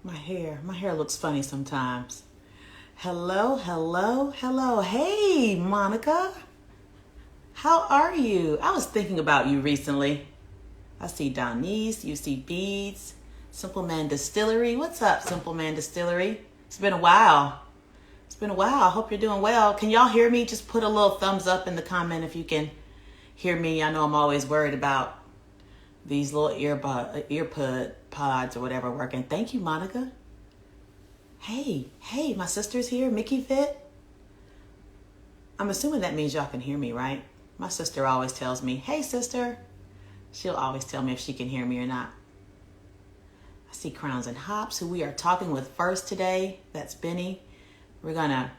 My hair looks funny sometimes. Hello, hello, hello. Hey, Monica. How are you? I was thinking about you recently. I see Donnice, you see Beads, Simple Man Distillery. What's up, Simple Man Distillery? It's been a while. It's been a while. I hope you're doing well. Can y'all hear me? Just put a little thumbs up in the comment if you can hear me. I know I'm always worried about these little earpod pods or whatever working. Thank you, Monica. Hey, my sister's here. Mickey Fit. I'm assuming that means y'all can hear me, right? My sister always tells me, hey, sister. She'll always tell me if she can hear me or not. I see Crowns and Hops, who we are talking with first today. That's Beny. We're going to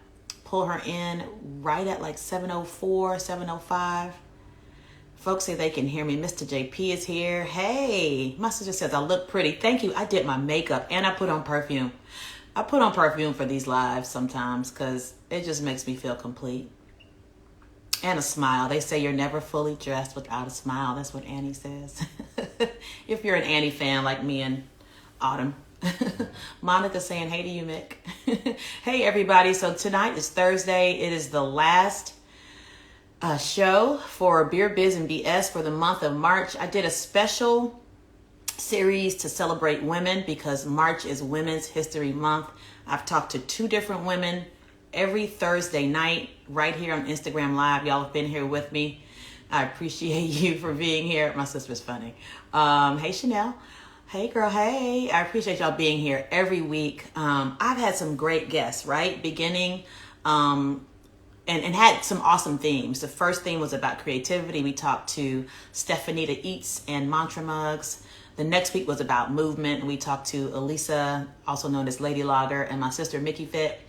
pull her in right at like 7:04, 7:05. Folks say they can hear me. Mr. JP is here. Hey, my sister says I look pretty. Thank you. I did my makeup and I put on perfume. I put on perfume for these lives sometimes because it just makes me feel complete. And a smile. They say you're never fully dressed without a smile. That's what Annie says. If you're an Annie fan like me and Autumn. Monica saying hey to you, Mick. Hey, everybody. So tonight is Thursday. It is the last show for Beer Biz and BS for the month of March. I did a special series to celebrate women because March is Women's History Month. I've talked to two different women every Thursday night right here on Instagram Live. Y'all have been here with me. I appreciate you for being here. My sister's funny. Hey, Chanel. Hey, girl. Hey. I appreciate y'all being here every week. I've had some great guests, right? Beginning and had some awesome themes. The first theme was about creativity. We talked to Stefanita Eats and Mantra Mugs. The next week was about movement. We talked to Elisa, also known as Lady Logger, and my sister Mickey Fit.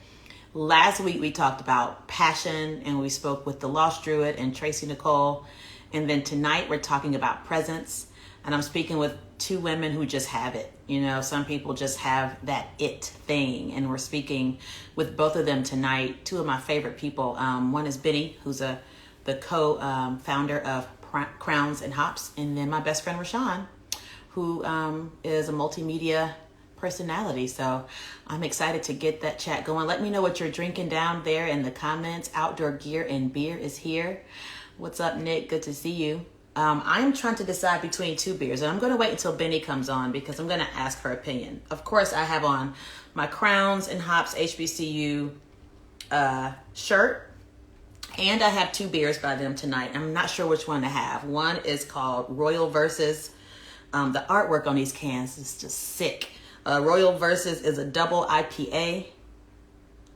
Last week we talked about passion and we spoke with the Lost Druid and Tracy Nicole. And then tonight we're talking about presence. And I'm speaking with two women who just have it. You know, some people just have that it thing. And we're speaking with both of them tonight. Two of my favorite people. One is Beny, who's the co-founder of Crowns and Hops. And then my best friend Rashaan, who is a multimedia personality. So I'm excited to get that chat going. Let me know what you're drinking down there in the comments. Outdoor Gear and Beer is here. What's up, Nick? Good to see you. I'm trying to decide between two beers, and I'm going to wait until Beny comes on because I'm going to ask her opinion. Of course, I have on my Crowns and Hops HBCU shirt, and I have two beers by them tonight. I'm not sure which one to have. One is called Royal Versus. The artwork on these cans is just sick. Royal Versus is a double IPA.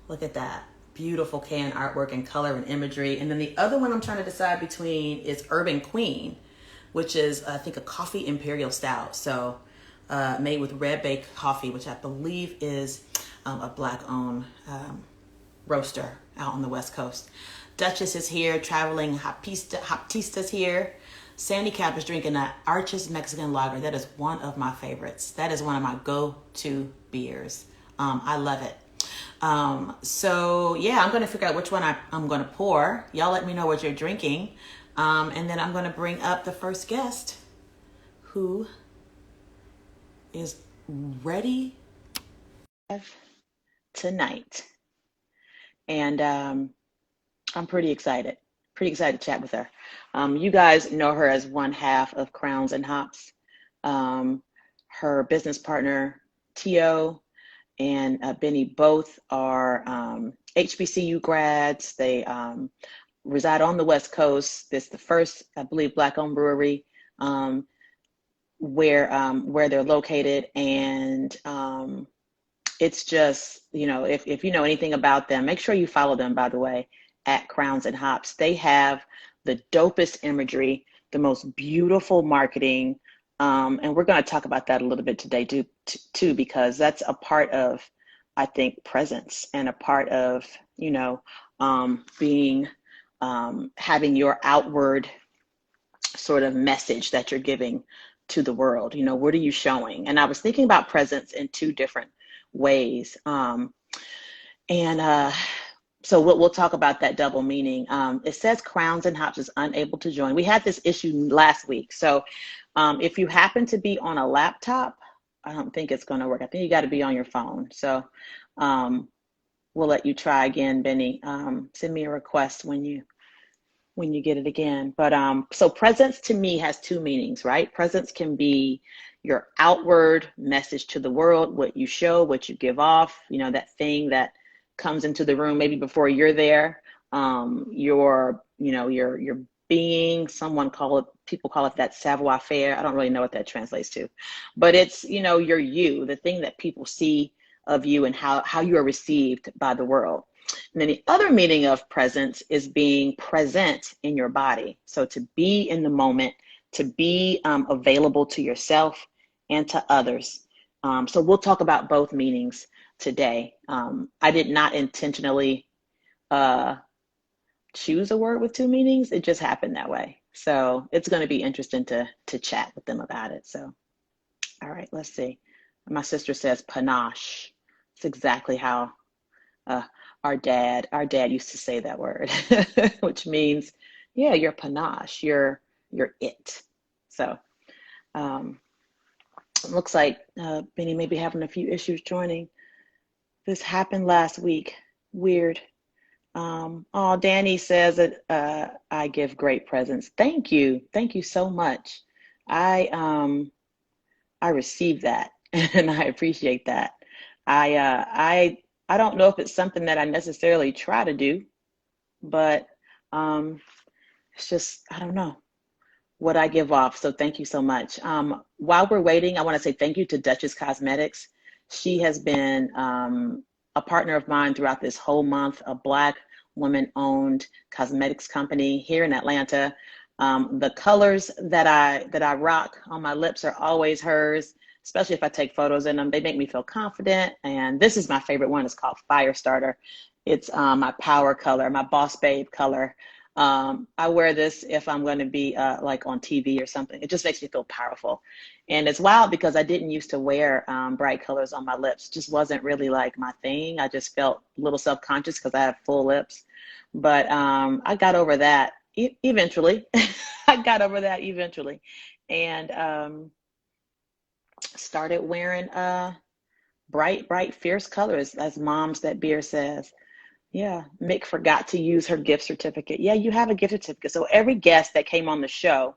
Look at that. Beautiful can artwork and color and imagery. And then the other one I'm trying to decide between is Urban Queen, which is, I think, a coffee imperial stout. So made with red baked coffee, which I believe is a black-owned roaster out on the West Coast. Duchess is here, traveling Hoptista's here. Sandy Cap is drinking an Arches Mexican lager. That is one of my favorites. That is one of my go-to beers. I love it. So yeah, I'm going to figure out which one I'm going to pour. Y'all let me know what you're drinking. And then I'm going to bring up the first guest who is ready tonight. And I'm pretty excited to chat with her. You guys know her as one half of Crowns and Hops. Her business partner, Tio, and Beny both are HBCU grads. They reside on the West Coast. This is the first, I believe, Black-owned brewery where they're located. And it's just, you know, if you know anything about them, make sure you follow them, by the way, at Crowns and Hops. They have the dopest imagery, the most beautiful marketing. And we're going to talk about that a little bit today too, because that's a part of, I think, presence and a part of, you know, being, having your outward sort of message that you're giving to the world. You know, what are you showing? And I was thinking about presence in two different ways. So we'll talk about that double meaning. It says Crowns and Hops is unable to join. We had this issue last week. So if you happen to be on a laptop, I don't think it's going to work. I think you got to be on your phone. So we'll let you try again, Benny. Send me a request when you get it again. But so presence to me has two meanings, right? Presence can be your outward message to the world, what you show, what you give off, that thing that comes into the room maybe before you're there. Your being, people call it that savoir faire. I don't really know what that translates to, but it's, your you, the thing that people see of you and how you are received by the world. And then the other meaning of presence is being present in your body. So to be in the moment, to be available to yourself and to others. So we'll talk about both meanings today. I did not intentionally choose a word with two meanings. It just happened that way. So it's going to be interesting to chat with them about it. So, all right, let's see. My sister says panache. It's exactly how our dad used to say that word, which means, yeah, you're panache, you're it. So it looks like Benny may be having a few issues joining. This happened last week. Weird. Oh, Danny says that I give great presents. Thank you so much. I received that and I appreciate that. I don't know if it's something that I necessarily try to do, but it's just, I don't know what I give off. So thank you so much. While we're waiting, I want to say thank you to Duchess Cosmetics. She has been a partner of mine throughout this whole month, a Black woman-owned cosmetics company here in Atlanta. The colors that I rock on my lips are always hers, especially if I take photos in them. They make me feel confident. And this is my favorite one. It's called Firestarter. It's my power color, my boss babe color. I wear this if I'm going to be like on TV or something. It just makes me feel powerful. And it's wild because I didn't used to wear bright colors on my lips. It just wasn't really like my thing. I just felt a little self-conscious because I have full lips. But I got over that eventually. I got over that eventually. And started wearing bright, fierce colors, as Moms That Beer says. Yeah, Mick forgot to use her gift certificate. Yeah, you have a gift certificate. So every guest that came on the show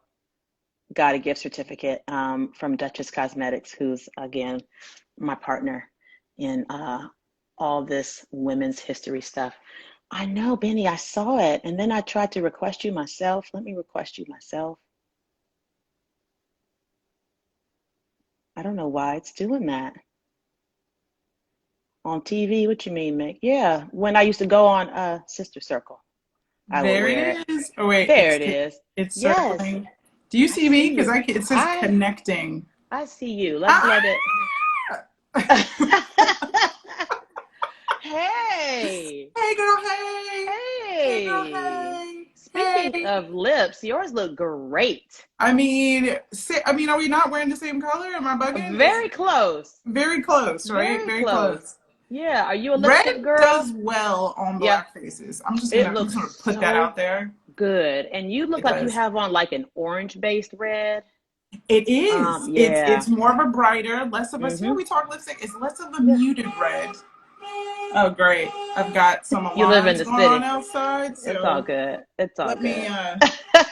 got a gift certificate from Duchess Cosmetics, who's, again, my partner in all this women's history stuff. I know, Benny, I saw it. And then I tried to request you myself. Let me request you myself. I don't know why it's doing that. On TV? What you mean, Mick? Yeah, when I used to go on Sister Circle, I would There wear it. it is. Oh wait, There it is. it's Yes, circling. Do you I see me? see Because you. it says I connecting. I see you. Let's Ah! let it. Hey, Hey girl, hey. Hey girl, hey. hey. Speaking Hey. of lips, yours look great. Are we not wearing the same color? Am I bugging? Is Very close. very close, right? Very Very close. close. Yeah. Are you a lipstick Red girl? does well on Yeah. black faces. It I'm looks just gonna put that so out there. good. And you look It like you does. have on like an orange-based red. It is. Yeah. It's more of a brighter, less of a, Mm-hmm. we talk lipstick. It's less of a Yeah. muted red. Oh, great. I've got some You live in alarms the going on city. outside, It's all so good. It's all let me good. uh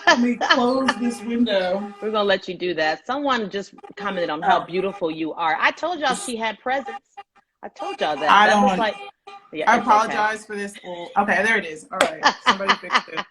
let me close this window. We're gonna let you do that. Someone just commented on how Oh, beautiful you are. I told y'all she had presents. I told y'all that. I That was don't. like, yeah, I it's okay. apologize for this. Okay, there it is. All right, somebody fixed it.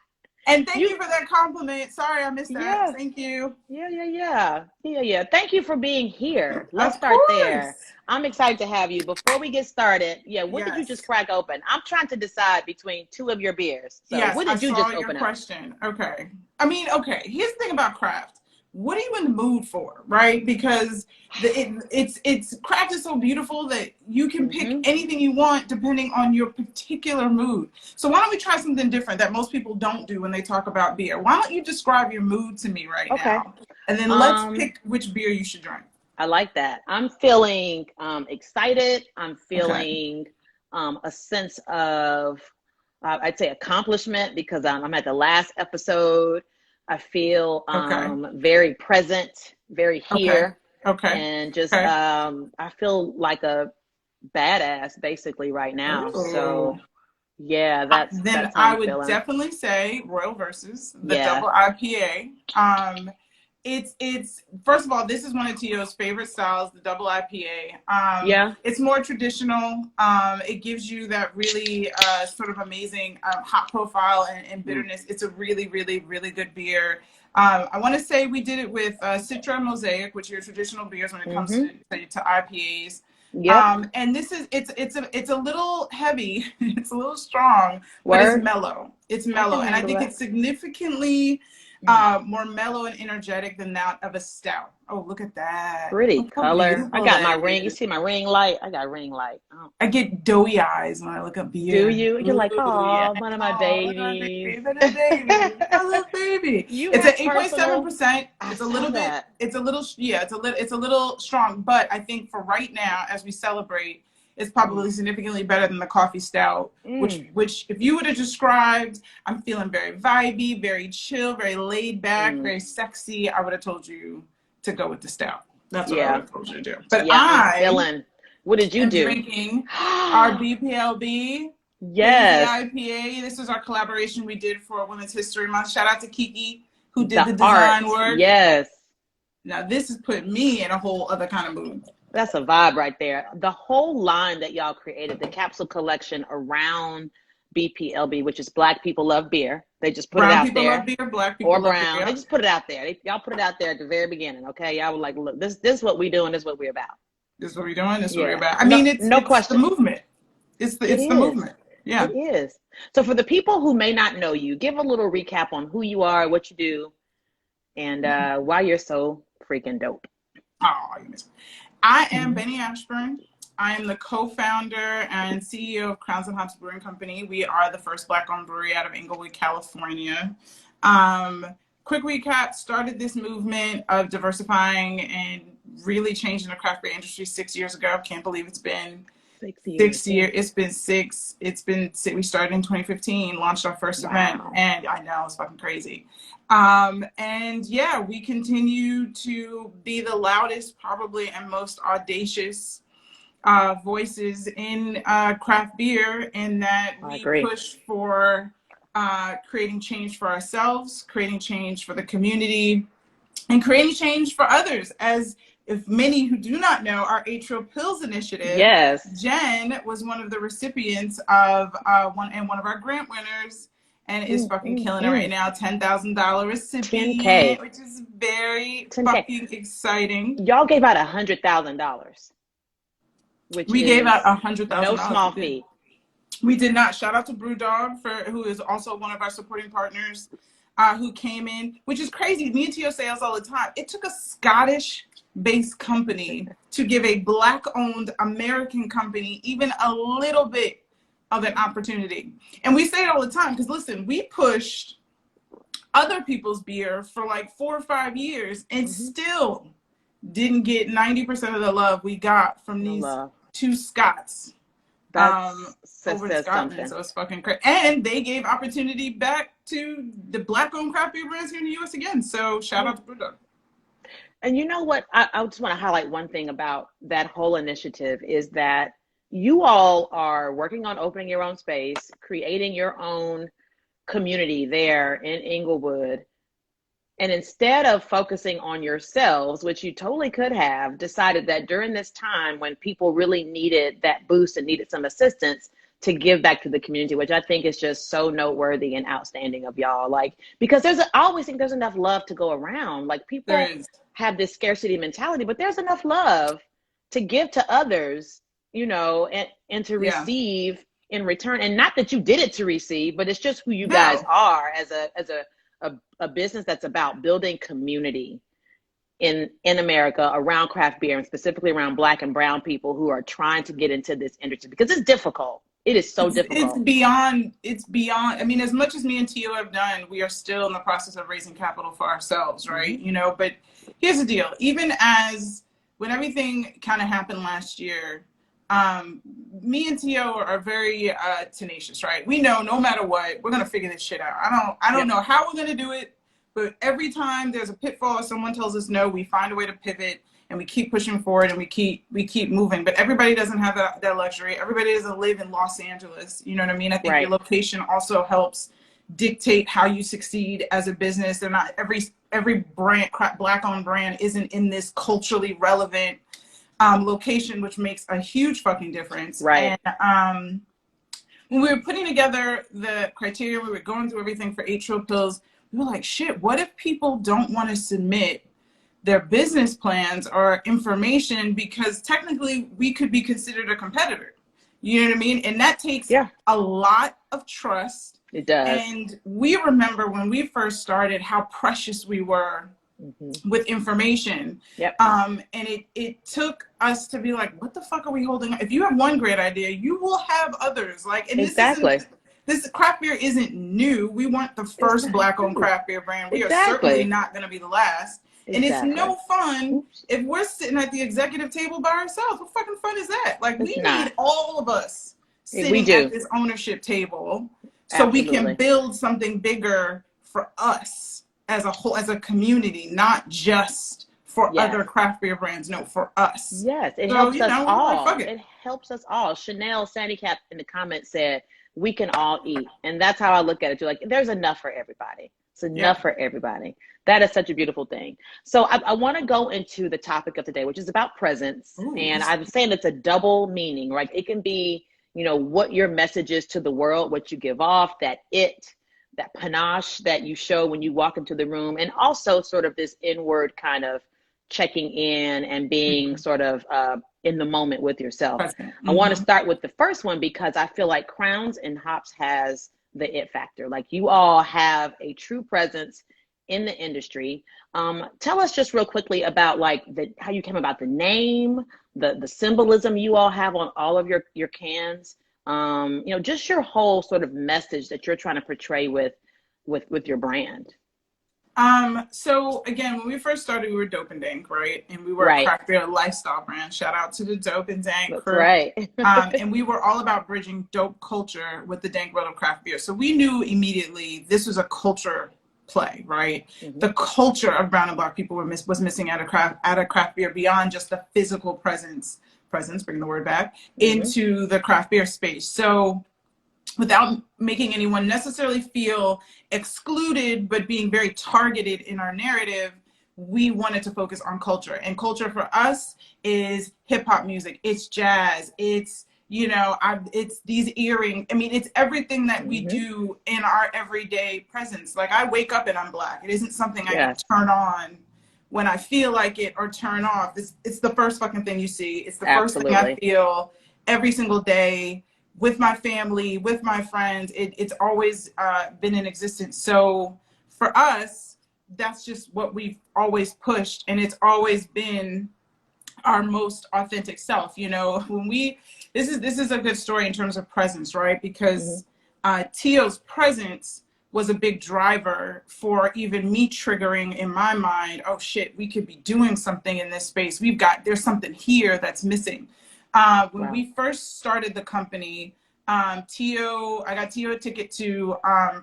And thank You, you for that compliment. Sorry, I missed that. yeah, Thank you. yeah. Thank you for being here. Let's Of start there. course. I'm excited to have you. Before we get started, yeah, what did you just Yes. crack open? I'm trying to decide between two of your beers. So, Yes, what I did you saw just your open up? question. Okay. Okay. Here's the thing about craft. What are you in the mood for, right? Because it's craft is so beautiful that you can pick Mm-hmm. anything you want depending on your particular mood. So why don't we try something different that most people don't do when they talk about beer? Why don't you describe your mood to me right Okay. now, and then let's Um, pick which beer you should drink. I like that. I'm feeling excited. I'm Okay. feeling a sense of I'd say accomplishment, because I'm at the last episode. I feel Okay. very present, very Okay. here, Okay. and just Okay. I feel like a badass basically right now. Ooh. So yeah, Then that's how I I'm would feeling. definitely say Royal Versus, the Yeah. double IPA. It's first of all, this is one of Tio's favorite styles, the double IPA. Yeah. It's more traditional. It gives you that really sort of amazing hop profile and Mm. bitterness. It's a really, really, really good beer. I want to say we did it with Citra Mosaic, which are your traditional beers when it comes Mm-hmm. to IPAs. Yep. And this is it's a little heavy, it's a little strong, but it's Word. mellow. It's I can mellow, and I handle think that. it's significantly Mm. more mellow and energetic than that of a stout. Oh, look at that! Pretty Look how color. I beautiful got that my ring. You is. see my ring light? I got ring light. Oh. I get doughy eyes when I look up Do beer. you? You're like, Ooh, yeah. oh, one of my Oh, look at my babies. baby, look at that baby, look at my little baby. You It's at have 8.7%. personal. Percent I It's a saw little bit. that. It's a little strong. But I think for right now, as we celebrate, it's Mm. probably significantly better than the coffee stout. Mm. Which, if you would have described, I'm feeling very vibey, very chill, very laid back, Mm. very sexy. I would have told you to go with the stout. That's what I would Yeah. have told you to do. But Yeah, I'm I feeling. What did you am do? drinking our BPLB Hazy Yes. IPA. This is our collaboration we did for Women's History Month. Shout out to Kiki who did The the art. design work. Yes. Now this has put me in a whole other kind of mood. That's a vibe right there. The whole line that y'all created, the capsule collection around BPLB, which is Black People Love Beer. They just put it Brown out people love there. beer, black people Or love beer. brown. They Yeah. just put it out there. Y'all put it out there at the very beginning, okay? Y'all were like, look, this is what we doing, this is what we're about. This is what we're doing, this is what we're Yeah. about. I No, mean no it's the question. movement. It's It the is. movement. Yeah. It is. So for the people who may not know you, give a little recap on who you are, what you do, and why you're so freaking dope. Oh, you missed. I am Beny Ashburn. I am the co-founder and CEO of Crowns and Hops Brewing Company. We are the first Black-owned brewery out of Inglewood, California. Quick recap, started this movement of diversifying and really changing the craft beer industry 6 years ago. Can't believe it's been 6 years. It's been six. We started in 2015, launched our first event, and I know it's fucking crazy. And yeah, we continue to be the loudest, probably, and most audacious voices in craft beer, in that we push for creating change for ourselves, creating change for the community, and creating change for others. As if many who do not know, our Atrial Pills initiative, yes, Jen was one of the recipients of one of our grant winners, and is fucking killing it right now. $10,000 recipient, 10K. which is very 10K. fucking exciting. Y'all gave out $100,000, which we gave out $100,000. No small feat. We did not. Shout out to Brewdog, who is also one of our supporting partners, who came in, which is crazy. Me and Tio say this all the time. It took a Scottish-based company to give a Black-owned American company even a little bit of an opportunity. And we say it all the time because, listen, we pushed other people's beer for like 4 or 5 years and still didn't get 90% of the love we got from these two Scots. Over in Scotland, so it's fucking crazy. And they gave opportunity back to the Black-owned craft beer brands here in the U.S. again. So shout out to Brewdog. And you know what? I just want to highlight one thing about that whole initiative is that you all are working on opening your own space, creating your own community there in Inglewood. And instead of focusing on yourselves, which you totally could have, decided that during this time when people really needed that boost and needed some assistance, to give back to the community, which I think is just so noteworthy and outstanding of y'all. Like, because I always think there's enough love to go around. Like, people have this scarcity mentality, but there's enough love to give to others, you know, and to receive in return. And not that you did it to receive, but it's just who you guys are as a business that's about building community in America around craft beer, and specifically around Black and brown people who are trying to get into this industry, because it's difficult. It is so difficult. It's beyond. I mean, as much as me and Tio have done, we are still in the process of raising capital for ourselves, right? You know, but here's the deal. Even as when everything kind of happened last year, Me and Tio are very tenacious, right? We know no matter what, we're gonna figure this shit out. I don't know how we're gonna do it, but every time there's a pitfall or someone tells us no, we find a way to pivot and we keep pushing forward and we keep moving. But everybody doesn't have that luxury. Everybody doesn't live in Los Angeles. You know what I mean? I think your location also helps dictate how you succeed as a business. They're not every brand, Black owned brand, isn't in this culturally relevant location, which makes a huge fucking difference. Right. And when we were putting together the criteria, we were going through everything for 8 Trill Pills. We were like, shit, what if people don't want to submit their business plans or information, because technically we could be considered a competitor? You know what I mean? And that takes a lot of trust. It does. And we remember when we first started how precious we were with information. And it took us to be like, what the fuck are we holding? If you have one great idea, you will have others. Like, and this craft beer isn't new. We weren't the first Black-owned craft beer brand. We are certainly not going to be the last. And it's no fun if we're sitting at the executive table by ourselves. What fucking fun is that? Like, we need all of us sitting at this ownership table so we can build something bigger for us as a whole, as a community, not just for other craft beer brands. No, for us. Yes, it helps us all. It helps us all. Chanel Sandycap in the comments said, we can all eat. And that's how I look at it. You're like, there's enough for everybody. It's enough for everybody. That is such a beautiful thing. So I want to go into the topic of today, which is about presence. And I'm saying it's a double meaning, right? It can be, you know, what your message is to the world, what you give off, that panache that you show when you walk into the room, and also sort of this inward kind of checking in and being sort of in the moment with yourself. I want to start with the first one because I feel like Crowns and Hops has the it factor. Like, you all have a true presence in the industry. Tell us just real quickly about like how you came about the name, the symbolism you all have on all of your cans. You know, just your whole sort of message that you're trying to portray with your brand. So again, when we first started, we were Dope and Dank, right? And we were a craft beer lifestyle brand. Shout out to the Dope and Dank crew. And we were all about bridging dope culture with the dank world of craft beer. So we knew immediately this was a culture play, right? The culture of brown and Black people was missing out of craft beer beyond just the physical presence, bring the word back, into the craft beer space. So without making anyone necessarily feel excluded, but being very targeted in our narrative, we wanted to focus on culture. And culture for us is hip hop music, it's jazz, it's, you know, it's these earrings. I mean, it's everything that we do in our everyday presence. Like, I wake up and I'm Black. It isn't something I can turn on when I feel like it or turn off. It's the first fucking thing you see. It's the first thing I feel every single day with my family, with my friends. It's always been in existence. So for us, that's just what we've always pushed. And it's always been our most authentic self. You know, when this is a good story in terms of presence, right? Because Tio's presence was a big driver for even me triggering in my mind, oh shit, we could be doing something in this space. There's something here that's missing. When we first started the company, I got Tio a ticket to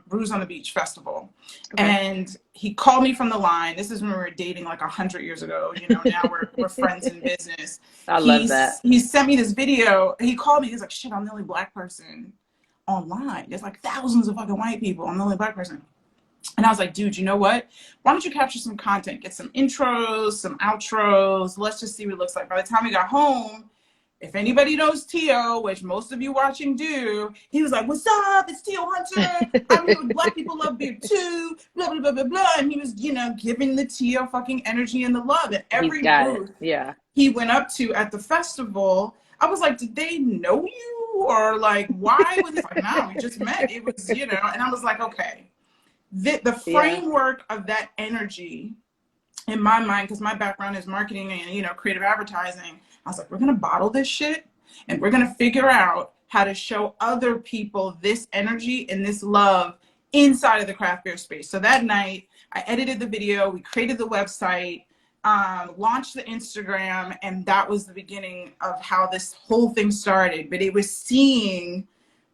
Brews on the Beach Festival. And he called me from the line. This is when we were dating like 100 years ago. You know, now we're friends in business. I love that. He sent me this video. He called me. He's like, shit, I'm the only Black person online. There's like thousands of fucking white people. I'm the only Black person. And I was like, dude, you know what? Why don't you capture some content? Get some intros, some outros. Let's just see what it looks like. By the time we got home, if anybody knows Tio, which most of you watching do, he was like, what's up? It's Tio Hunter. I'm here with Black people love beer too. Blah, blah, blah, blah, blah. And he was, you know, giving the Tio fucking energy and the love. And every booth he went up to at the festival, I was like, did they know you? Or like, why was it like, no, we just met. It was, you know, and I was like, okay. The framework of that energy in my mind, because my background is marketing and, you know, creative advertising, I was like, we're going to bottle this shit and we're going to figure out how to show other people this energy and this love inside of the craft beer space. So that night I edited the video, we created the website, launched the Instagram, and that was the beginning of how this whole thing started. But it was seeing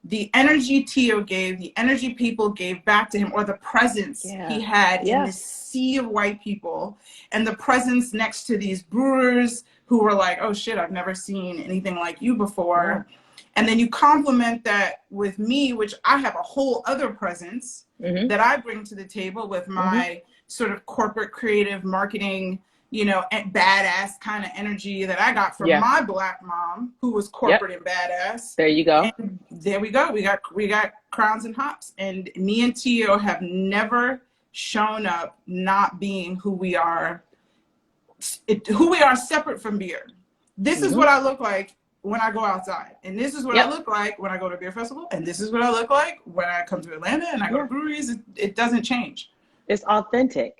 the energy Tio gave, the energy people gave back to him, or the presence he had in this sea of white people, and the presence next to these brewers who were like, oh shit, I've never seen anything like you before. And then you complement that with me, which I have a whole other presence that I bring to the table with my sort of corporate creative marketing, you know, badass kind of energy that I got from my Black mom, who was corporate and badass. There you go. And there we go. We got Crowns and Hops, and me and Tio have never shown up not being who we are separate from beer. This is what I look like when I go outside, and this is what I look like when I go to a beer festival, and this is what I look like when I come to Atlanta and I go to breweries. It doesn't change. It's authentic.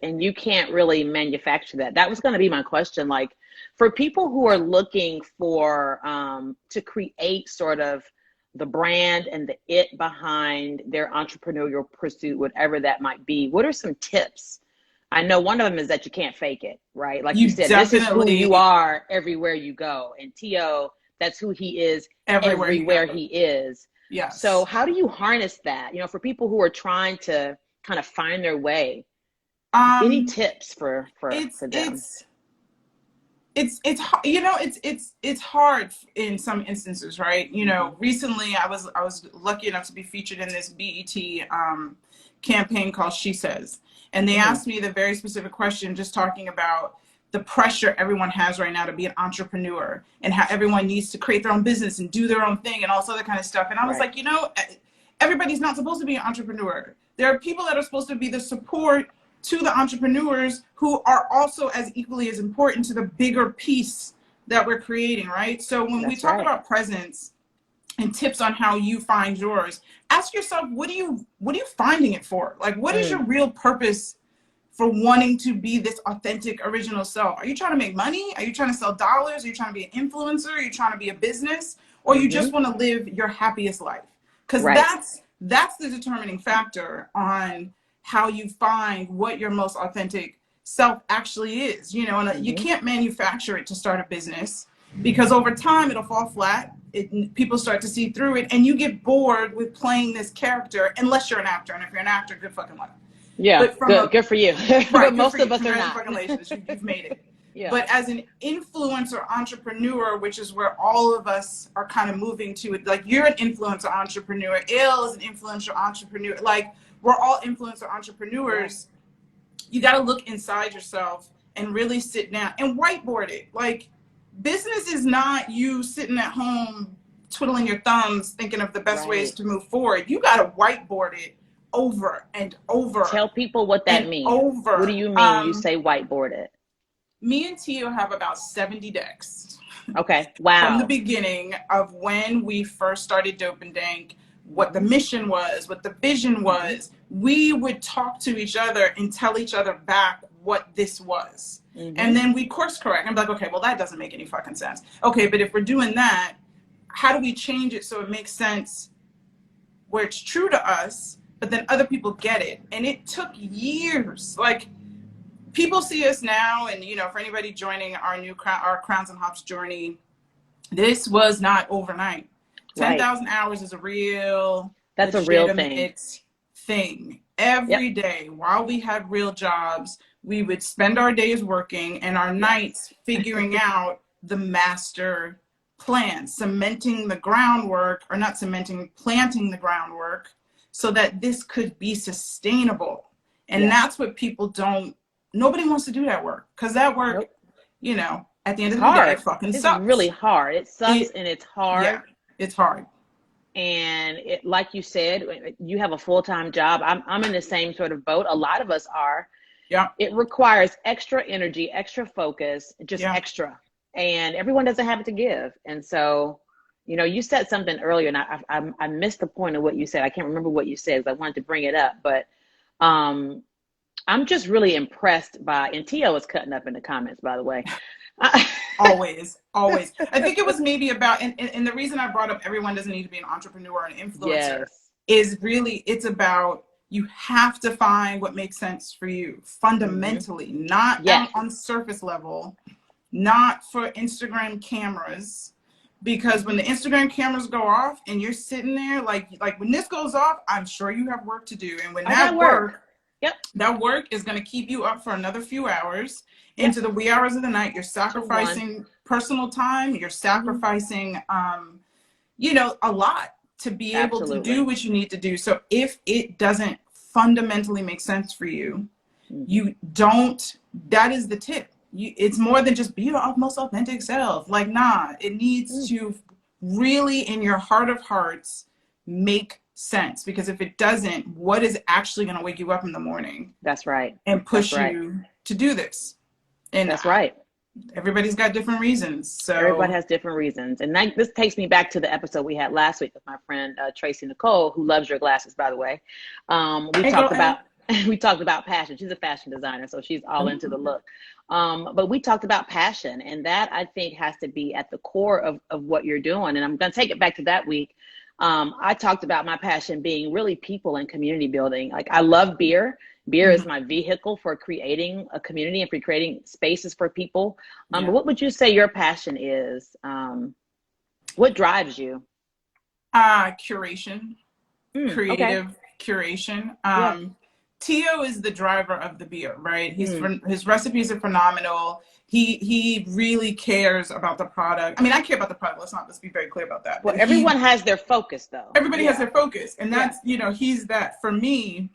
And you can't really manufacture that. That was going to be my question. Like, for people who are looking for to create sort of the brand and the it behind their entrepreneurial pursuit, whatever that might be, what are some tips? I know one of them is that you can't fake it, right? Like you said, this is who you are everywhere you go. And Tio, that's who he is everywhere he is. Yes. So how do you harness that? You know, for people who are trying to kind of find their way, any tips for them? It's you know, it's hard in some instances, right? You know, recently I was lucky enough to be featured in this BET campaign called She Says, and they asked me the very specific question, just talking about the pressure everyone has right now to be an entrepreneur, and how everyone needs to create their own business and do their own thing and all this other kind of stuff. And I was like, you know, everybody's not supposed to be an entrepreneur. There are people that are supposed to be the support to the entrepreneurs who are also as equally as important to the bigger piece that we're creating, right? So when we talk about presence and tips on how you find yours, ask yourself, what are you finding it for? Like, what is your real purpose for wanting to be this authentic, original self? Are you trying to make money? Are you trying to sell dollars? Are you trying to be an influencer? Are you trying to be a business? Or you just want to live your happiest life? Because that's the determining factor on how you find what your most authentic self actually is. You know, and you can't manufacture it to start a business, because over time it'll fall flat. People start to see through it, and you get bored with playing this character, unless you're an actor. And if you're an actor, good fucking luck. Yeah, good for you. But most of us are not. Congratulations, you've made it. But as an influencer entrepreneur, which is where all of us are kind of moving to, it, like you're an influencer entrepreneur, Il is an influencer entrepreneur, like we're all influencer entrepreneurs. You got to look inside yourself and really sit down and whiteboard it. Like, business is not you sitting at home twiddling your thumbs thinking of the best ways to move forward. You got to whiteboard it over and over. Tell people what that means. What do you mean you say whiteboard it? Me and Tio have about 70 decks. Okay. Wow. From the beginning of when we first started Dope and Dank, what the mission was, what the vision was, we would talk to each other and tell each other back what this was. And then we course correct and be like, okay, well, that doesn't make any fucking sense. Okay, but if we're doing that, how do we change it so it makes sense where it's true to us, but then other people get it? And it took years. Like, people see us now, and you know, for anybody joining our Crowns and Hops journey, this was not overnight. 10,000 hours is a real thing. Every day while we had real jobs, we would spend our days working and our nights figuring out the master plan, cementing the groundwork, or not cementing, planting the groundwork so that this could be sustainable. And that's what people nobody wants to do that work, because that work, you know, at the end of the day, it fucking sucks. It's really hard. It sucks and it's hard. Yeah, it's hard. And it, like you said, you have a full-time job. I'm in the same sort of boat. A lot of us are. Yeah. It requires extra energy, extra focus, just extra. And everyone doesn't have it to give. And so, you know, you said something earlier, and I missed the point of what you said. I can't remember what you said, because I wanted to bring it up. But I'm just really impressed by, and Tio is cutting up in the comments, by the way. Always. I think it was maybe about, and the reason I brought up everyone doesn't need to be an entrepreneur or an influencer is really, it's about you have to find what makes sense for you fundamentally, not on surface level, not for Instagram cameras. Because when the Instagram cameras go off and you're sitting there, like when this goes off, I'm sure you have work to do. And when that work is going to keep you up for another few hours into the wee hours of the night. You're sacrificing personal time. You're sacrificing, you know, a lot to be able to do what you need to do. So if it doesn't fundamentally make sense for you, you don't, that is the tip. It's more than just be your most authentic self. Like, nah, it needs to really, in your heart of hearts, make sense. Because if it doesn't, what is actually going to wake you up in the morning? That's right. And push you to do this. And that's right. Everybody's got different reasons. So everybody has different reasons. And this takes me back to the episode we had last week with my friend Tracy Nicole, who loves your glasses, by the way. We talked about passion. She's a fashion designer, so she's all into the look. But we talked about passion, and that I think has to be at the core of what you're doing. And I'm going to take it back to that week. I talked about my passion being really people and community building. Like, I love beer. Beer is my vehicle for creating a community and for creating spaces for people. But what would you say your passion is? What drives you? Curation, creative curation. Tio is the driver of the beer, right? His recipes are phenomenal. He really cares about the product. I mean, I care about the product. Let's be very clear about that. Well, everyone has their focus, though. Everybody has their focus. And that's, you know, he's that. For me,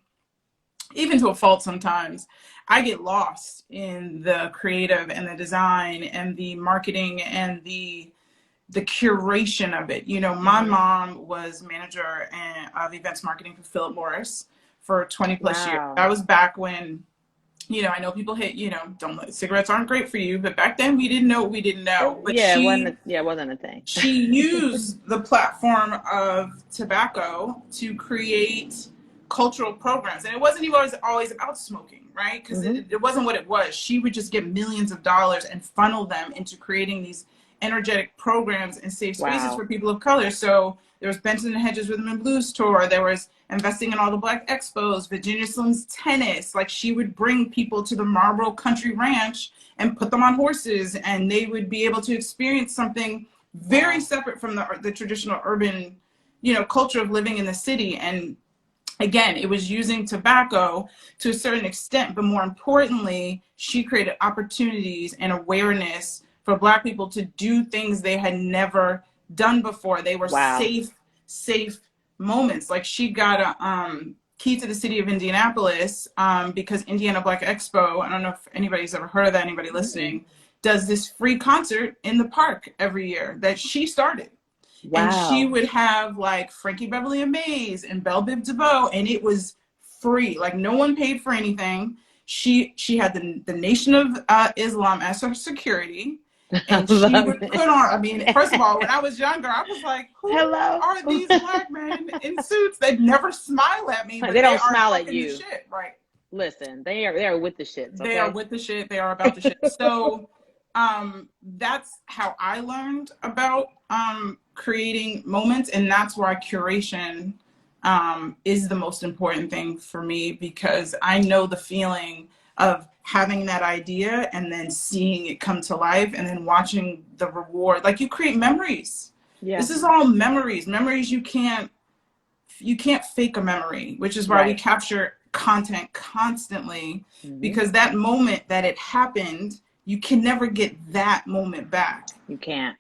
even to a fault sometimes, I get lost in the creative and the design and the marketing and the curation of it. You know, my mom was manager of events marketing for Philip Morris for 20 plus years. That was back when, you know, I know people hate, you know, cigarettes aren't great for you, but back then we didn't know what we didn't know. But it wasn't a thing. She used the platform of tobacco to create cultural programs. And it wasn't even always about smoking, right? Because it wasn't what it was. She would just get millions of dollars and funnel them into creating these energetic programs and safe spaces for people of color. So there was Benton and Hedges Rhythm and Blues tour. There was investing in all the Black expos, Virginia Slim's tennis. Like, she would bring people to the Marlboro Country Ranch and put them on horses, and they would be able to experience something very separate from the traditional urban, you know, culture of living in the city. And again, it was using tobacco to a certain extent, but more importantly, she created opportunities and awareness for Black people to do things they had never done before. They were safe moments. Like, she got a key to the city of Indianapolis because Indiana Black Expo, I don't know if anybody's ever heard of that, anybody listening, does this free concert in the park every year that she started. And she would have like Frankie Beverly and Mays and Belle Biv DeVoe, and it was free. Like, no one paid for anything. She had the Nation of Islam as her security. And she would put on, I mean, first of all, when I was younger, I was like, who are these Black men in suits? They'd never smile at me. But they don't smile at you. Shit, right? Listen, they are with the shit. Okay? They are with the shit. They are about the shit. So that's how I learned about creating moments. And that's why curation is the most important thing for me, because I know the feeling of having that idea and then seeing it come to life and then watching the reward. Like, you create memories. This is all memories. Memories you can't fake a memory, which is why we capture content constantly, because that moment that it happened, you can never get that moment back. You can't.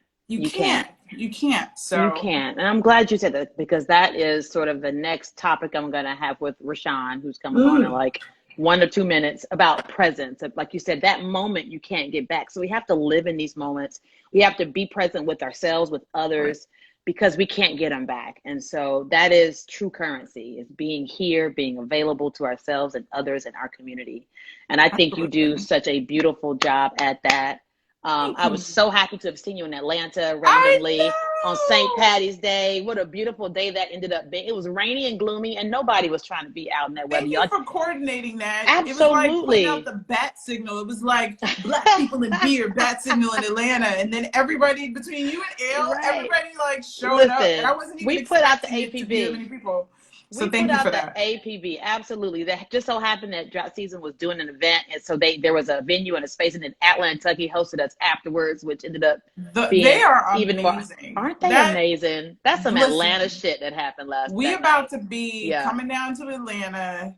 So You can't. And I'm glad you said that, because that is sort of the next topic I'm going to have with Rashaan, who's coming on in like 1 or 2 minutes, about presence. Like you said, that moment you can't get back. So we have to live in these moments. We have to be present with ourselves, with others, because we can't get them back. And so that is true currency, is being here, being available to ourselves and others in our community. And I think you do such a beautiful job at that. I was so happy to have seen you in Atlanta randomly on St. Patty's Day. What a beautiful day that ended up being. It was rainy and gloomy, and nobody was trying to be out in that weather. Thank you for coordinating that. Absolutely. It was like putting out the bat signal. It was like Black people in beer, bat signal in Atlanta, and then everybody between you and Elle, everybody like showed up. And I wasn't even we put out the APB. Many people. So We thank put you out for the that. APB. Absolutely. That just so happened that Drought Season was doing an event. And so there was a venue and a space, and then Atlanta, Kentucky hosted us afterwards, which ended up They being are even more. amazing. Aren't they amazing? That's some Atlanta Listen, shit that happened we that about night. to be Yeah. coming down to Atlanta.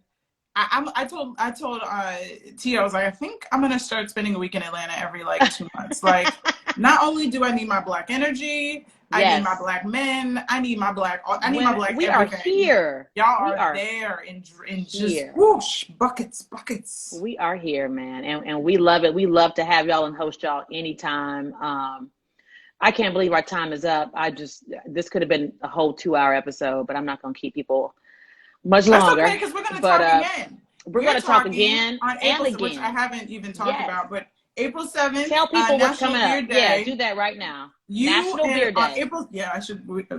I told Tia, I was like, I think I'm gonna start spending a week in Atlanta every like 2 months. Like, not only do I need my black energy, I need my Yes. black men, I need my black Women, we are everything. here. Y'all We are are there in just here. whoosh, buckets. We are here, man. And we love it. We love to have y'all and host y'all anytime. I can't believe our time is up. This could have been a whole 2-hour episode, but I'm not going to keep people much That's longer. okay, because we're gonna But talk again. we're going to talk again On and April, which I again. haven't even talked Yes. about, but April 7th, Tell people what's National coming Beer up. Day. Yeah, do that right now. National Beer On Day. April, yeah,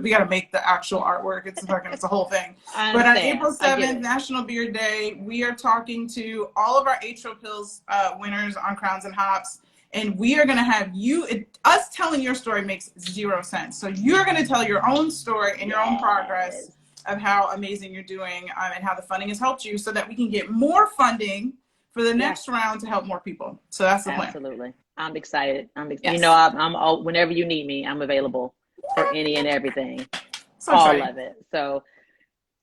we got to make the actual artwork. It's a whole thing. I But on understand. April 7th, National Beer Day, we are talking to all of our H.O. Pills winners on Crowns and Hops. And we are going to have us telling your story makes zero sense. So you're going to tell your own story and your own progress of how amazing you're doing and how the funding has helped you so that we can get more funding for the next round to help more people. So that's the plan. Absolutely. I'm excited. Yes. You know, I'm all, whenever you need me, I'm available for any and everything. So all exciting. of it. So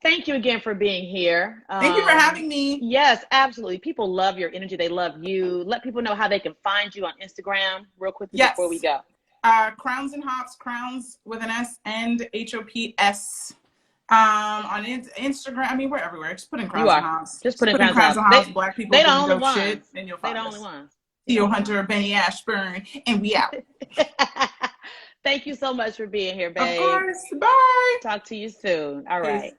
thank you again for being here. Thank you for having me. Yes, absolutely. People love your energy. They love you. Let people know how they can find you on Instagram real quickly before we go. Crowns and Hops, Crowns with an S and HOPS. On Instagram, I mean, we're everywhere. Just put in Crowns and Hops. Just put in Crowns and Hops. Black people doing the only dope ones. Shit, and you'll find they the us. only ones. Theo Hunter, Benny Ashburn, and we out. Thank you so much for being here, babe. Of course. Bye. Talk to you soon. All right.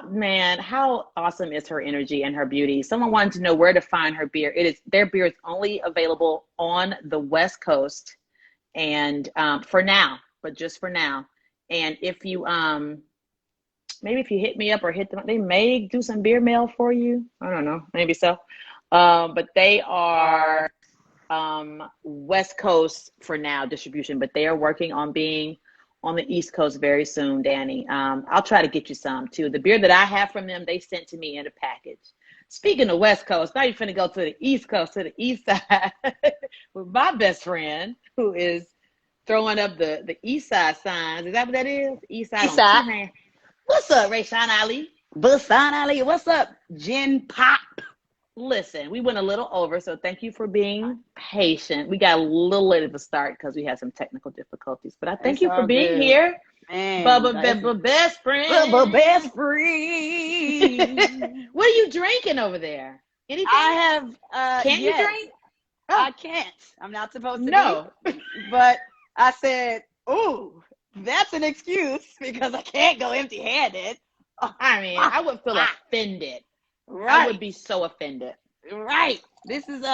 Man, how awesome is her energy and her beauty? Someone wanted to know where to find her beer. Their beer is only available on the West Coast, and for now, but just for now. And if you maybe if you hit me up or hit them, they may do some beer mail for you. I don't know, maybe so. But they are West Coast for now distribution, but they are working on being on the East Coast very soon, Danny. I'll try to get you some too. The beer that I have from them, they sent to me in a package. Speaking of West Coast, now you're finna go to the East Coast, to the East Side with my best friend who is throwing up the East Side signs. Is that what that is? East Side. East Side. What's up, Rashan Ali? Rashaan Ali. What's up, Jen Pop? Listen, we went a little over, so thank you for being patient. We got a little late at the start because we had some technical difficulties, but I thank you for being here. Bubba best friend. Bubba best friend. What are you drinking over there? Anything? I have. Can you drink? Oh. I can't. I'm not supposed to. No. But I said, "Ooh, that's an excuse because I can't go empty-handed." I mean, I would feel offended. Right. I would be so offended. Right. This is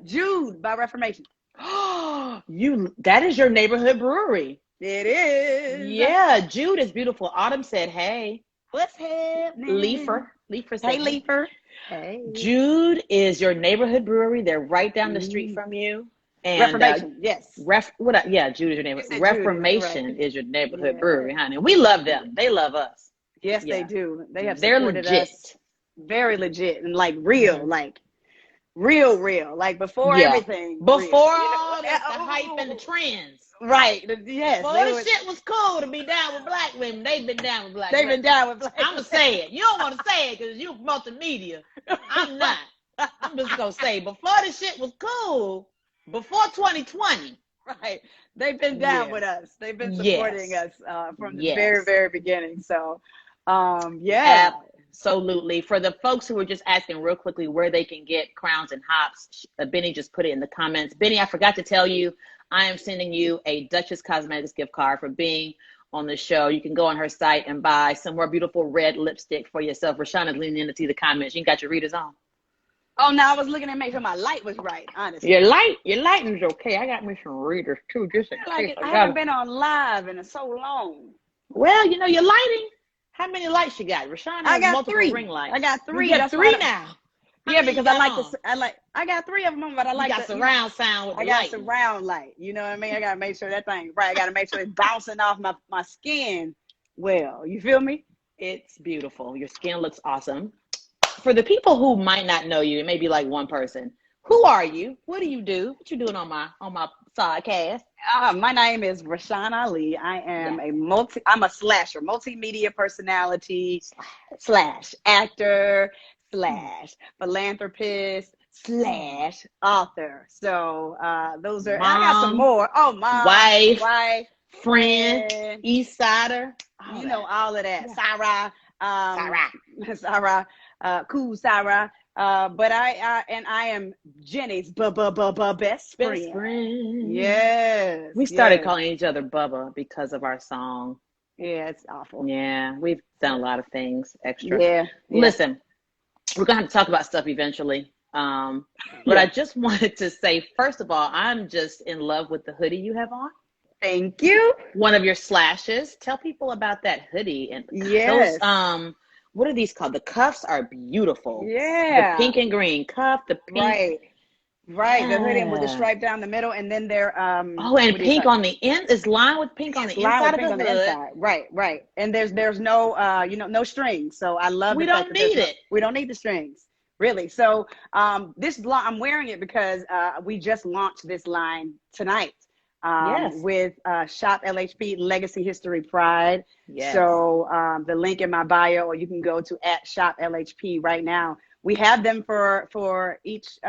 Jude by Reformation. That is your neighborhood brewery. It is. Yeah, Jude is beautiful. Autumn said, "Hey." What's happening? Leafer said, "Hey, Leafer." Hey. Jude is your neighborhood brewery. They're right down the street from you. And Reformation, yes. Jude is your neighborhood. Reformation is your neighborhood brewery, honey. We love them. They love us. Yes, they do. They're legit. Us. Very legit and like real, like real, like before everything. Before all the hype and the trends. Right. Yes. Before the shit was cool to be down with black women, they've been down with black women. They've been down with black women. I'm going to say it. You don't want to say it because you multimedia. I'm not. I'm just going to say, before the shit was cool, before 2020. Right. They've been down with us. They've been supporting us from the very, very beginning. So, Absolutely. For the folks who were just asking real quickly where they can get Crowns and Hops, Benny just put it in the comments. Benny, I forgot to tell you, I am sending you a Duchess Cosmetics gift card for being on the show. You can go on her site and buy some more beautiful red lipstick for yourself. Rashaan is leaning in to see the comments. You got your readers on. Oh, no, I was looking to make sure my light was right, honestly. Your lighting is okay. I got me some readers too, just in case. I haven't been on live in so long. Well, you know, your lighting. How many lights you got? Rashaan has multiple ring lights. I got 3. You got 3 now. Yeah, because I got 3 of them, but I like the surround sound with the light. I got surround light. You know what I mean? I got to make sure that thing right. I got to make sure it's bouncing off my skin well. You feel me? It's beautiful. Your skin looks awesome. For the people who might not know you, it may be like one person. Who are you? What do you do? What you doing on my sidecast? My name is Rashan Ali. I am I'm a slasher, multimedia personality slash actor slash philanthropist slash author. So those are, and I got some more. Oh, mom, wife, friend, East Sider. You know, all of that. Yeah. Sarah, Cool Soror. But I am Jenny's best friend. Yes. We started calling each other Bubba because of our song. Yeah, it's awful. Yeah, we've done a lot of things extra. Yeah. Listen, we're gonna have to talk about stuff eventually. But I just wanted to say, first of all, I'm just in love with the hoodie you have on. Thank you. One of your slashes. Tell people about that hoodie. And yes. Those, what are these called? The cuffs are beautiful. Yeah. The pink and green cuff, the pink. Right. The hoodie with the stripe down the middle, and then they're and pink on the end is lined with pink on the inside of the hood. Right. And there's no no strings. So I love we don't need it. We don't need the strings. Really. So this I'm wearing it because we just launched this line tonight. With Shop LHP Legacy History Pride. Yes. So the link in my bio, or you can go to @Shop LHP right now. We have them for each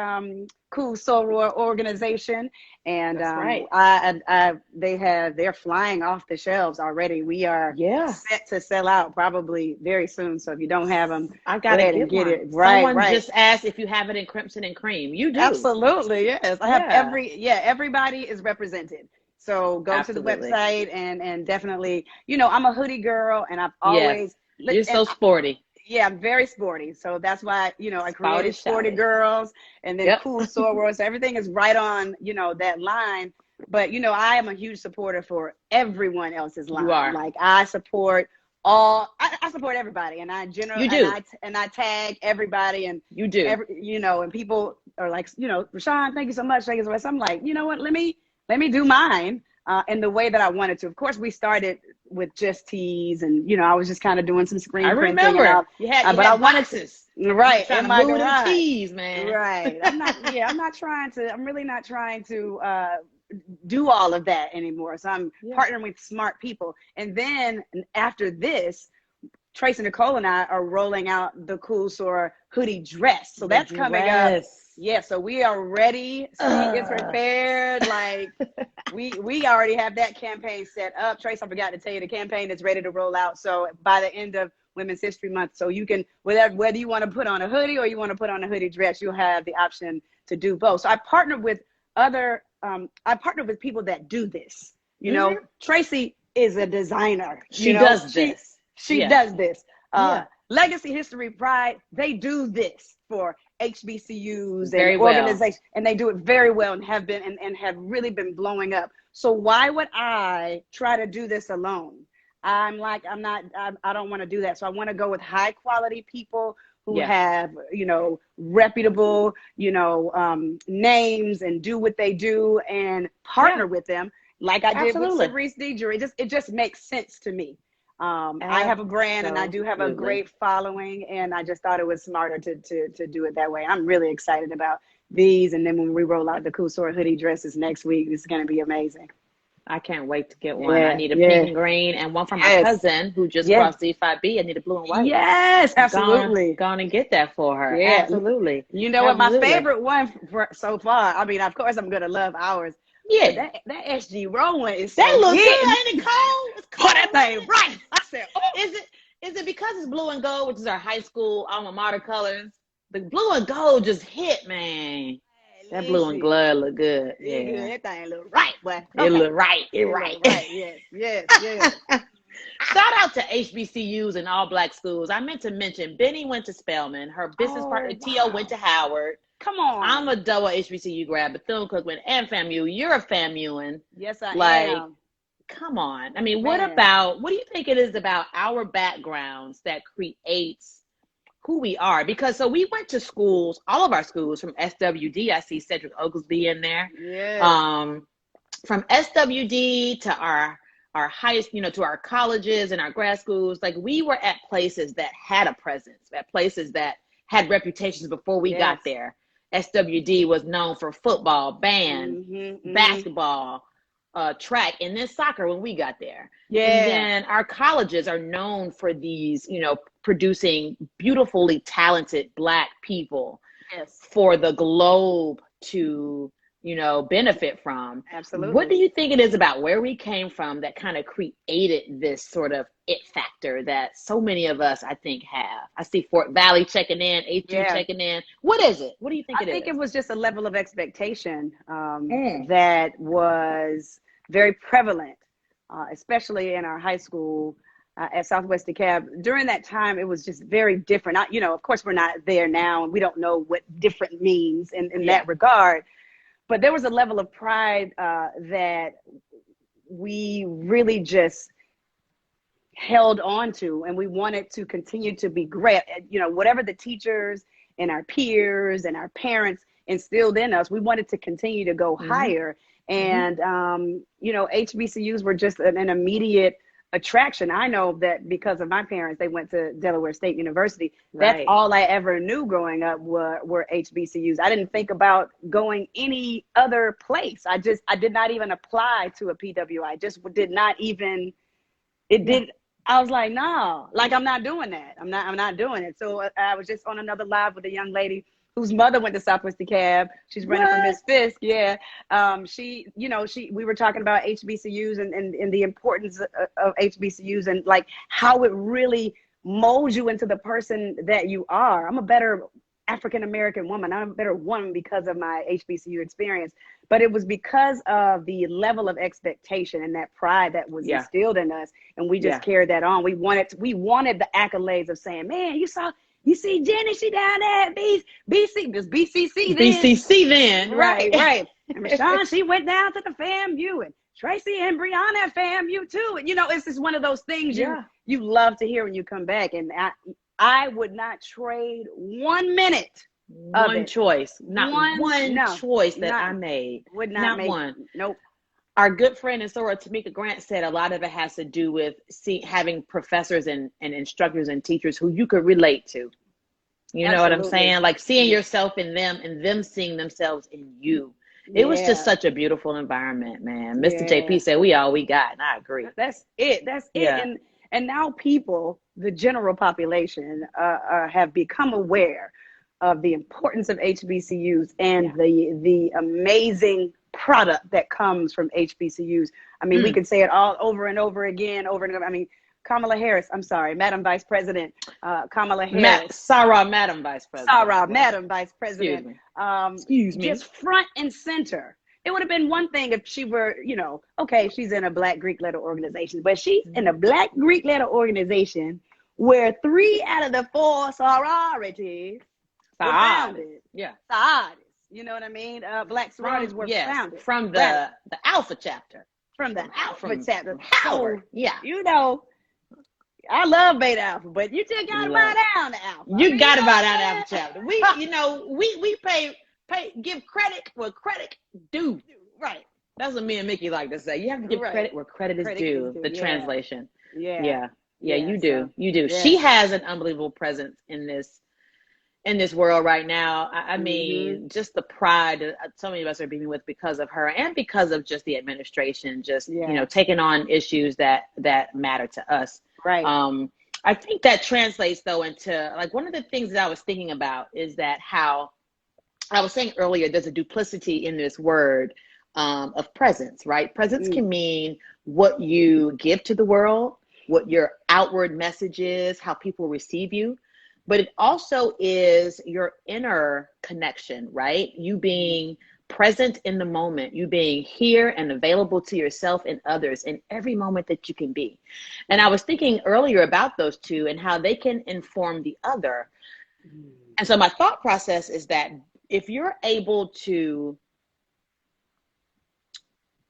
Cool Soror organization, and they're flying off the shelves already. We are set to sell out probably very soon. So if you don't have them, I've got to get it. Someone just asked if you have it in crimson and cream. You do. Absolutely, yes. I have everybody is represented. So go to the website and definitely, I'm a hoodie girl, and I've always you're so sporty. Yeah, I'm very sporty. So that's why, I created Sporty Girls and then Cool Soror. So everything is right on, that line. But, I am a huge supporter for everyone else's line. You are. Like, I support I support everybody. And I generally, and I tag everybody. And you do. And people are like, Rashaan, thank you so much. Thank you so much. I'm like, you know what? Let me do mine in the way that I wanted to. Of course, we started with just tees, and I was just kind of doing some screen printing. I remember. You had boxes. Right. In my garage. Tees, man. Right. I'm really not trying to do all of that anymore. So I'm partnering with smart people. And then after this, Tracy Nicole and I are rolling out the Cool Soror hoodie dress. So that's coming up. Yeah, so we are ready. Steve is prepared. Like we already have that campaign set up. Trace, I forgot to tell you, the campaign is ready to roll out. So by the end of Women's History Month, so you can, whether you want to put on a hoodie or you want to put on a hoodie dress, you'll have the option to do both. So I partnered with people that do this. Tracy is a designer. She does this. She does this. Legacy History Pride, they do this for HBCUs and organizations, and they do it very well and have been and have really been blowing up. So why would I try to do this alone? I don't want to do that. So I want to go with high quality people who have, reputable, names and do what they do and partner with them like I did with Cerise Deidre. It just makes sense to me. I have a brand and I do have a great following, and I just thought it was smarter to do it that way. I'm really excited about these. And then when we roll out the Cool Soror hoodie dresses next week, it's going to be amazing. I can't wait to get one. I need a pink and green, and one from my cousin who just crossed D5B. I need a blue and white. Yes, absolutely. Go on and get that for her. Yeah. Absolutely. You know what? My favorite one so far, I mean, of course, I'm going to love ours. Yeah. That SG Row one is that so looks good. Ain't it cold? It's cold. Oh, that thing right. I said, Is it because it's blue and gold, which is our high school alma mater colors? The blue and gold just hit, man. That blue and gold look good. Yeah. That thing look right, boy. It look right. It right. Yes. Shout out to HBCUs and all black schools. I meant to mention Beny went to Spelman. Her business partner T.O. went to Howard. Come on. I'm a double HBCU grad, Bethune-Cookman and FAMU. You're a FAMUan. Yes, I am. Come on. I mean, what do you think it is about our backgrounds that creates who we are? Because so we went to schools, all of our schools, from SWD. I see Cedric Oglesby in there. Yeah. From SWD to our highest, to our colleges and our grad schools. Like, we were at places that had a presence, at places that had reputations before we got there. SWD was known for football, band, basketball, track, and then soccer when we got there. And then our colleges are known for these, producing beautifully talented Black people for the globe to, benefit from. Absolutely. What do you think it is about where we came from that kind of created this sort of it factor that so many of us, I think, have? I see Fort Valley checking in, A2 checking in. What is it? What do you think it is? I think it was just a level of expectation that was very prevalent, especially in our high school at Southwest DeKalb. During that time, it was just very different. Of course, we're not there now, and we don't know what different means in that regard. But there was a level of pride that we really just held on to, and we wanted to continue to be great. Whatever the teachers and our peers and our parents instilled in us, we wanted to continue to go higher. And, HBCUs were just an immediate attraction. I know that because of my parents, they went to Delaware State University. That's all I ever knew growing up were HBCUs. I didn't think about going any other place. I did not even apply to a PWI. Just did not even, I was like, no, like, I'm not doing that. I'm not doing it. So I was just on another live with a young lady whose mother went to Southwest DeKalb. She's running for Miss Fisk. Yeah. We were talking about HBCUs and the importance of HBCUs and like how it really molds you into the person that you are. I'm a better African-American woman. I'm a better woman because of my HBCU experience, but it was because of the level of expectation and that pride that was instilled in us. And we just carried that on. We wanted the accolades of saying, man, you see Jenny, she down there at BCC then. BCC then. Right. And Rashaan, she went down to the FAMU, and Tracy and Brianna at FAMU too. And it's just one of those things you love to hear when you come back. And I would not trade 1 minute. One choice. Not one choice that I made. Would not make one. Nope. Our good friend and Soror Tamika Grant said a lot of it has to do with having professors and instructors and teachers who you could relate to. You know what I'm saying? Like seeing yourself in them and them seeing themselves in you. It was just such a beautiful environment, man. Mr. JP said we all we got, and I agree. That's it. And now people, the general population, have become aware of the importance of HBCUs and the amazing product that comes from HBCUs. I mean, we can say it all over and over again, I mean, Madam Vice President, Kamala Harris. Sarah, Madam Vice President. Sarah, Madam Vice President. Excuse me. Just front and center. It would have been one thing if she were, okay, she's in a Black Greek letter organization, but she's in a Black Greek letter organization where 3 out of the 4 sororities were founded. Yeah. Sororities. You know what I mean? Black sororities were founded. From the Alpha chapter. From the Alpha chapter. Howard. I love Beta Alpha, but you just gotta buy down the Alpha. You gotta buy down the Alpha chapter. We give credit where credit due. Right. That's what me and Mickey like to say. You have to give credit where credit is due. The translation. Yeah, you do. Yeah. She has an unbelievable presence in this world right now. I mean, just the pride that so many of us are being with because of her and because of just the administration, taking on issues that matter to us. Right. I think that translates though into like one of the things that I was thinking about is that how I was saying earlier, there's a duplicity in this word of presence, right? Presence can mean what you give to the world, what your outward message is, how people receive you. But it also is your inner connection, right? You being present in the moment, you being here and available to yourself and others in every moment that you can be. And I was thinking earlier about those two and how they can inform the other. And so my thought process is that if you're able to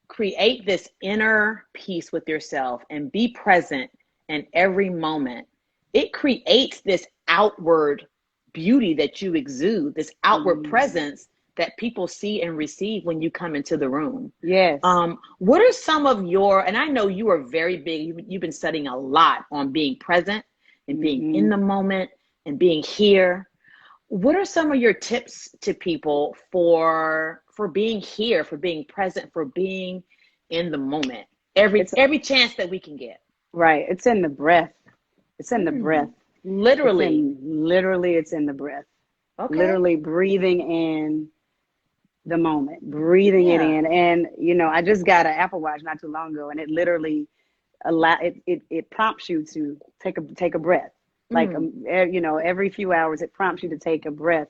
create this inner peace with yourself and be present in every moment, it creates this outward beauty that you exude, this outward presence that people see and receive when you come into the room. Yes. What are some of your, and I know you are very big, you've been studying a lot on being present and being in the moment and being here. What are some of your tips to people for being here, for being present, for being in the moment? Every chance that we can get. Right. It's in the breath. It's in the breath. Literally. It's in the breath. Okay. Literally breathing in the moment, breathing it in. And, you know, I just got an Apple Watch not too long ago, and it literally it prompts you to take a breath. Like, you know, every few hours it prompts you to take a breath.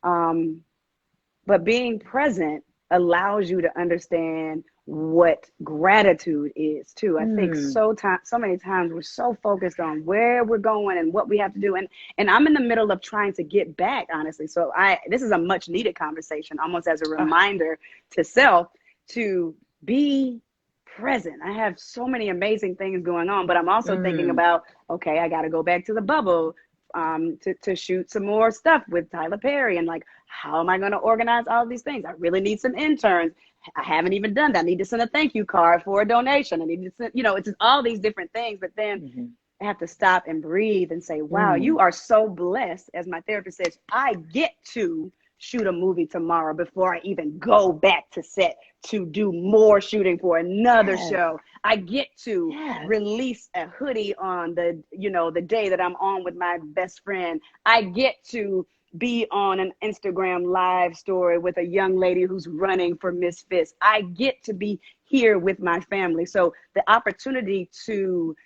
But being present allows you to understand what gratitude is too. I think so many times we're so focused on where we're going and what we have to do. And I'm in the middle of trying to get back, honestly. So this is a much needed conversation, almost as a reminder to self to be present. I have so many amazing things going on, but I'm also thinking about, okay, I got to go back to the bubble to shoot some more stuff with Tyler Perry. And like, how am I going to organize all these things? I really need some interns. I haven't even done that. I need to send a thank you card for a donation. I need to send, you know, it's just all these different things, but then I have to stop and breathe and say, wow, you are so blessed. As my therapist says, I get to shoot a movie tomorrow before I even go back to set to do more shooting for another show. I get to release a hoodie on the, you know, the day that I'm on with my best friend. I get to be on an Instagram live story with a young lady who's running for Miss Fist. I get to be here with my family. So the opportunity to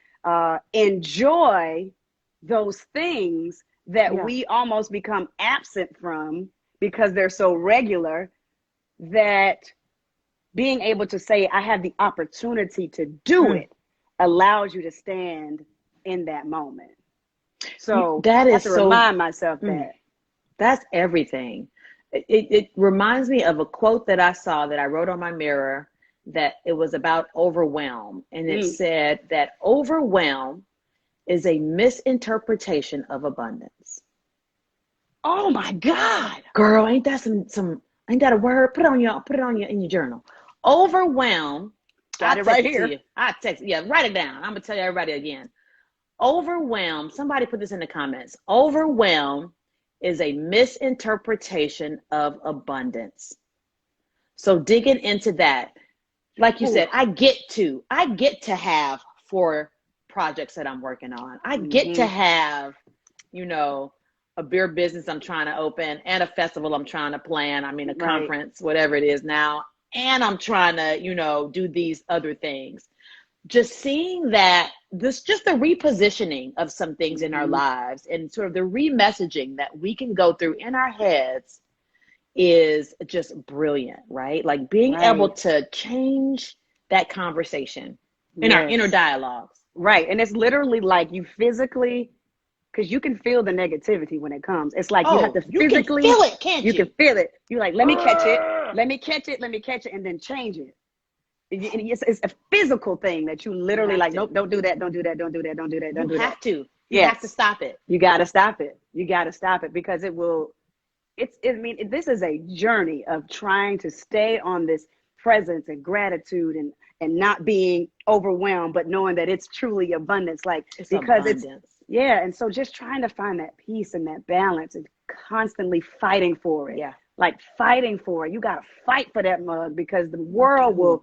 enjoy those things that we almost become absent from because they're so regular, that being able to say, I have the opportunity to do it, allows you to stand in that moment. So that I is have to remind myself that. That's everything. It reminds me of a quote that I saw that I wrote on my mirror, that it was about overwhelm. And it said that overwhelm is a misinterpretation of abundance. Oh my God. Girl, ain't that ain't that a word? Put it on in your journal. Overwhelm. Got it right here. I text. Yeah, write it down. I'm gonna tell everybody again. Overwhelm. Somebody put this in the comments. Overwhelm is a misinterpretation of abundance. So digging into that, like you said, I get to have 4 projects that I'm working on. I get to have, you know, a beer business I'm trying to open, and a festival I'm trying to plan. I mean, a conference, whatever it is now. And I'm trying to, you know, do these other things. Just seeing that just the repositioning of some things in our lives, and sort of the remessaging that we can go through in our heads is just brilliant, right? Like being able to change that conversation in our inner dialogues. Right. And it's literally like you physically, because you can feel the negativity when it comes. It's like you have to physically feel it, can't you? You can feel it. You're like, let me catch it, and then change it. It's a physical thing that you literally like, nope, don't do that, don't do that, don't do that, don't do that, don't do that. You have to stop it. You got to stop it. You got to stop it, because this is a journey of trying to stay on this presence and gratitude and not being overwhelmed, but knowing that it's truly abundance. Like, because abundance. And so just trying to find that peace and that balance and constantly fighting for it. Yeah. Like fighting for it. You got to fight for that mug, because the world will,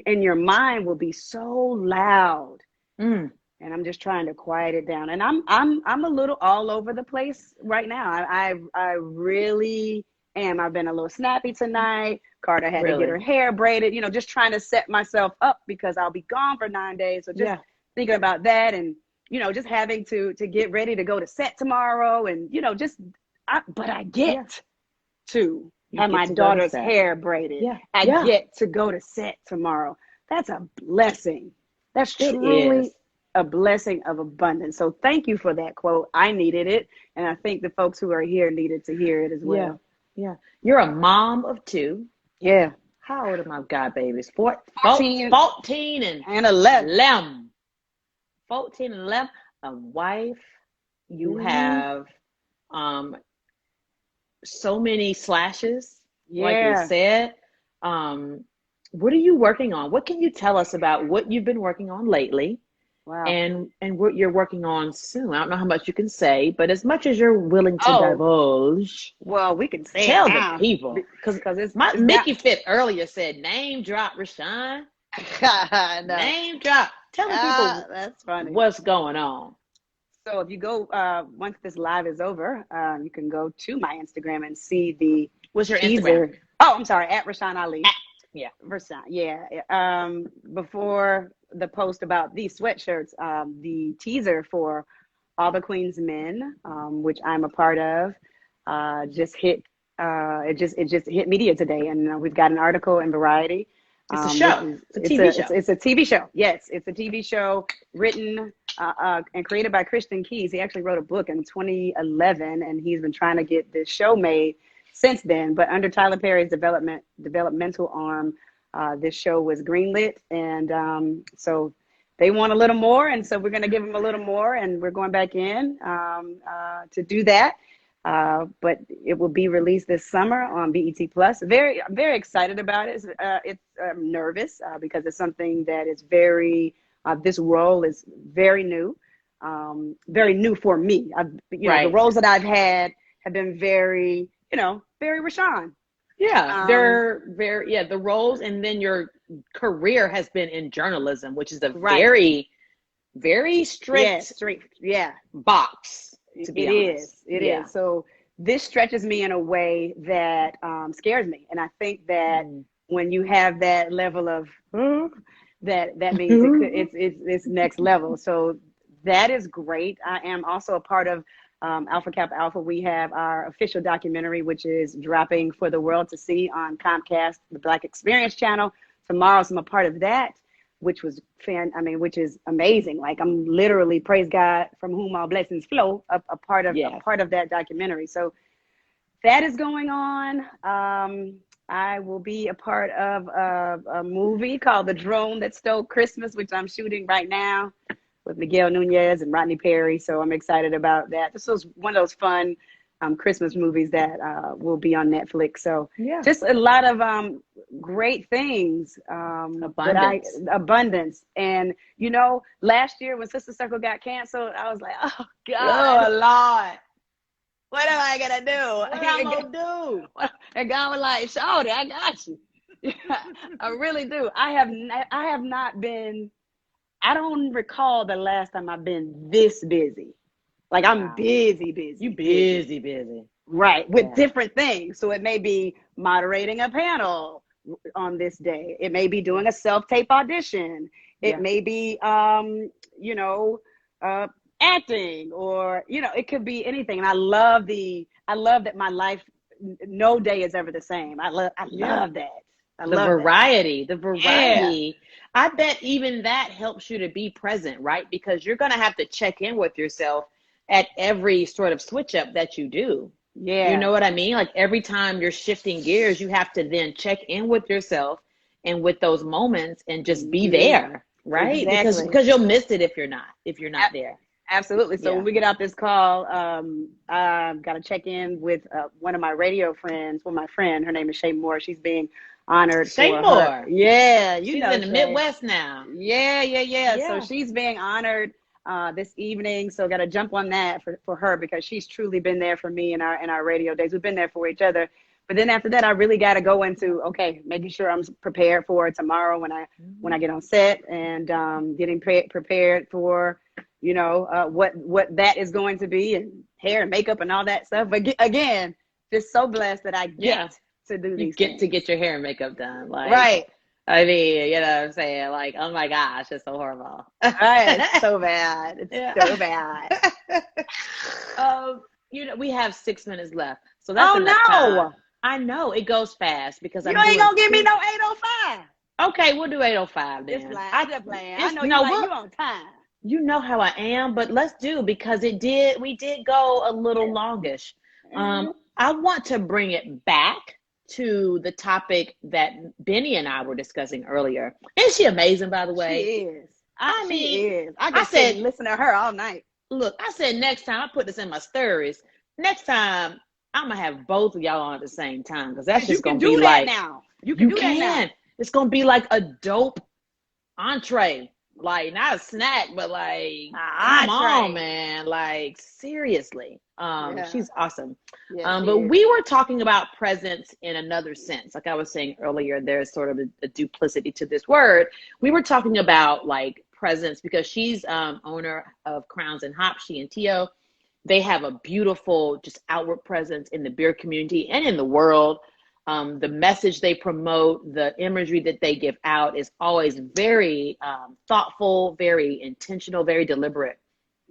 and your mind will be so loud. And I'm just trying to quiet it down. And I'm a little all over the place right now. I really am. I've been a little snappy tonight. Carter had to get her hair braided, you know, just trying to set myself up, because I'll be gone for 9 days. So just thinking about that, and, you know, just having to get ready to go to set tomorrow, and, you know, but I get to have my daughter's hair braided. I get to go to set tomorrow. That's a blessing. That's truly a blessing of abundance. So thank you for that quote. I needed it. And I think the folks who are here needed to hear it as well. Yeah. You're a mom of 2. Yeah. How old are my god babies? 14 and 11. 14 and 11. A wife. You have so many slashes. like we Yeah. said. What are you working on? What can you tell us about what you've been working on lately? Wow. And what you're working on soon. I don't know how much you can say, but as much as you're willing to Oh, divulge, well, we can say it tell the now people. Because it's my not. Mickey Fit earlier said, "Name drop, Rashaan. No. Name drop. Tell the people That's funny. what's going on." So if you go, once this live is over, you can go to my Instagram and see the What's your teaser. Instagram? Oh, I'm sorry, at Rashaan Ali. Yeah. Rashaan, yeah. Before the post about these sweatshirts, the teaser for All the Queen's Men, which I'm a part of, just hit. It just hit media today, and we've got an article in Variety. It's a show. It's a TV show. It's a TV show. Yes, it's a TV show written and created by Christian Keys. He actually wrote a book in 2011, and he's been trying to get this show made since then. But under Tyler Perry's developmental arm, this show was greenlit, and so they want a little more, and so we're going to give them a little more, and we're going back in to do that. But it will be released this summer on BET Plus. I'm very excited about it. I'm nervous because it's something that is this role is very new for me. The roles that I've had have been very Rashaan. Yeah, they're very, the roles, and then your career has been in journalism, which is a very, very strict box. To be honest. It is. So this stretches me in a way that scares me, and I think that when you have that level of that means it's next level. So that is great. I am also a part of Alpha Kappa Alpha. We have our official documentary, which is dropping for the world to see on Comcast, the Black Experience channel tomorrow. So I'm a part of that, which is amazing. Like, I'm literally, praise God, from whom all blessings flow, a part of that documentary. So that is going on. I will be a part of a movie called The Drone That Stole Christmas, which I'm shooting right now with Miguel Nunez and Rodney Perry. So I'm excited about that. This was one of those fun Christmas movies that will be on Netflix. So just a lot of great things. Abundance. And, last year when Sister Circle got canceled, I was like, oh, God. Oh, Lord. What am I going to do? What am I going to do? And God was like, Shawty, I got you. I really do. I have not been, I don't recall the last time I've been this busy. Like, I'm busy. You busy. Right. With different things. So it may be moderating a panel on this day. It may be doing a self-tape audition. It may be, acting, or, it could be anything. And I love that my life, no day is ever the same. I love that. The variety. Yeah. I bet even that helps you to be present, right? Because you're going to have to check in with yourself at every sort of switch up that you do. Yeah. You know what I mean? Like, every time you're shifting gears, you have to then check in with yourself and with those moments and just be there, right? Exactly. Because you'll miss it if you're not there. Absolutely. So when we get out this call, I've got to check in with one of my radio friends. Well, my friend, her name is Shay Moore. She's being honored. Shay Moore. Yeah. She's in the Midwest now. Yeah. So she's being honored this evening. So got to jump on that for her, because she's truly been there for me in our radio days. We've been there for each other. But then after that, I really got to go into, making sure I'm prepared for tomorrow when I get on set, and getting prepared for, what that is going to be, and hair and makeup and all that stuff. But again, just so blessed that I get to do these things. To get your hair and makeup done. Like, right. I mean, you know what I'm saying? Like, oh my gosh, it's so horrible. Right, it's so bad. It's so bad. We have 6 minutes left. So that's enough time. I know, it goes fast because you ain't gonna give me no 8:05. Okay, we'll do 8:05 then. I'm just playing. I know you on time. You know how I am, but let's do, because we did go a little longish. I want to bring it back to the topic that Beny and I were discussing earlier. Isn't she amazing, by the way? She is. She is. I said listen to her all night. Look, I said next time, I put this in my stories. Next time, I'm gonna have both of y'all on at the same time because that's You just can gonna be do that like now. You can do that now. It's gonna be like a dope entree, like not a snack, but like come on, man, like seriously. She's awesome. Yeah, but we were talking about presence in another sense. Like I was saying earlier, there's sort of a duplicity to this word. We were talking about like presence because she's owner of Crowns and Hops. She and Tio, they have a beautiful just outward presence in the beer community and in the world. The message they promote, the imagery that they give out is always very thoughtful, very intentional, very deliberate.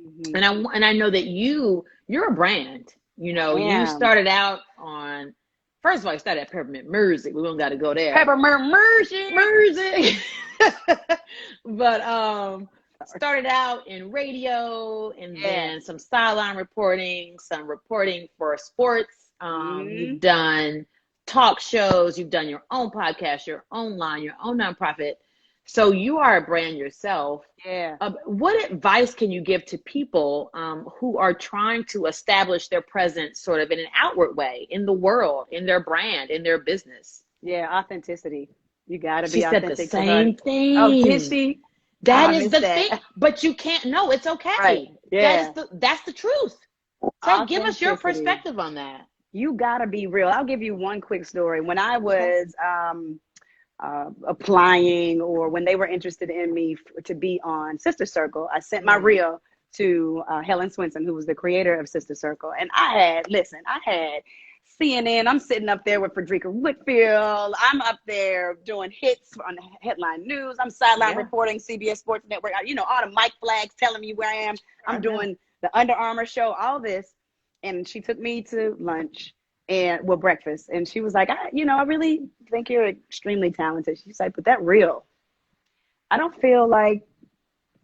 Mm-hmm. And I know that you're a brand. You know, you started out on, first of all, you started at Peppermint Music. We don't got to go there. Peppermint Music. But started out in radio and then some sideline reporting, some reporting for sports. You've done talk shows, you've done your own podcast, your own line, your own nonprofit. So you are a brand yourself. Yeah. What advice can you give to people who are trying to establish their presence sort of in an outward way in the world, in their brand, in their business? Yeah, authenticity. You got to be she authentic. She said the same thing. Oh, did she? That is the thing. But you can't. No, it's okay. Right. Yeah. That's the truth. So give us your perspective on that. You got to be real. I'll give you one quick story. When I was applying, or when they were interested in me to be on Sister Circle, I sent my reel to Helen Swenson, who was the creator of Sister Circle. And I had CNN. I'm sitting up there with Frederica Whitfield. I'm up there doing hits on Headline News. I'm sideline reporting CBS Sports Network. You know, all the mic flags telling me where I am. I'm doing the Under Armour show, all this. And she took me to lunch and breakfast. And she was like, I really think you're extremely talented. She's like, but that reel, I don't feel like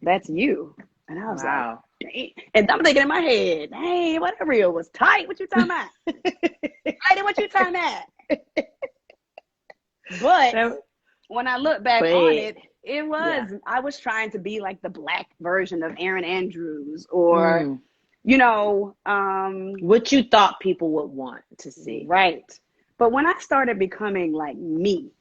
that's you. And I was like, dang. And I'm thinking in my head, hey, what that reel was tight. What you talking about? Lady, what you talking about? But when I look back on it, it was, I was trying to be like the Black version of Erin Andrews, or you know, what you thought people would want to see. Right. But when I started becoming like me,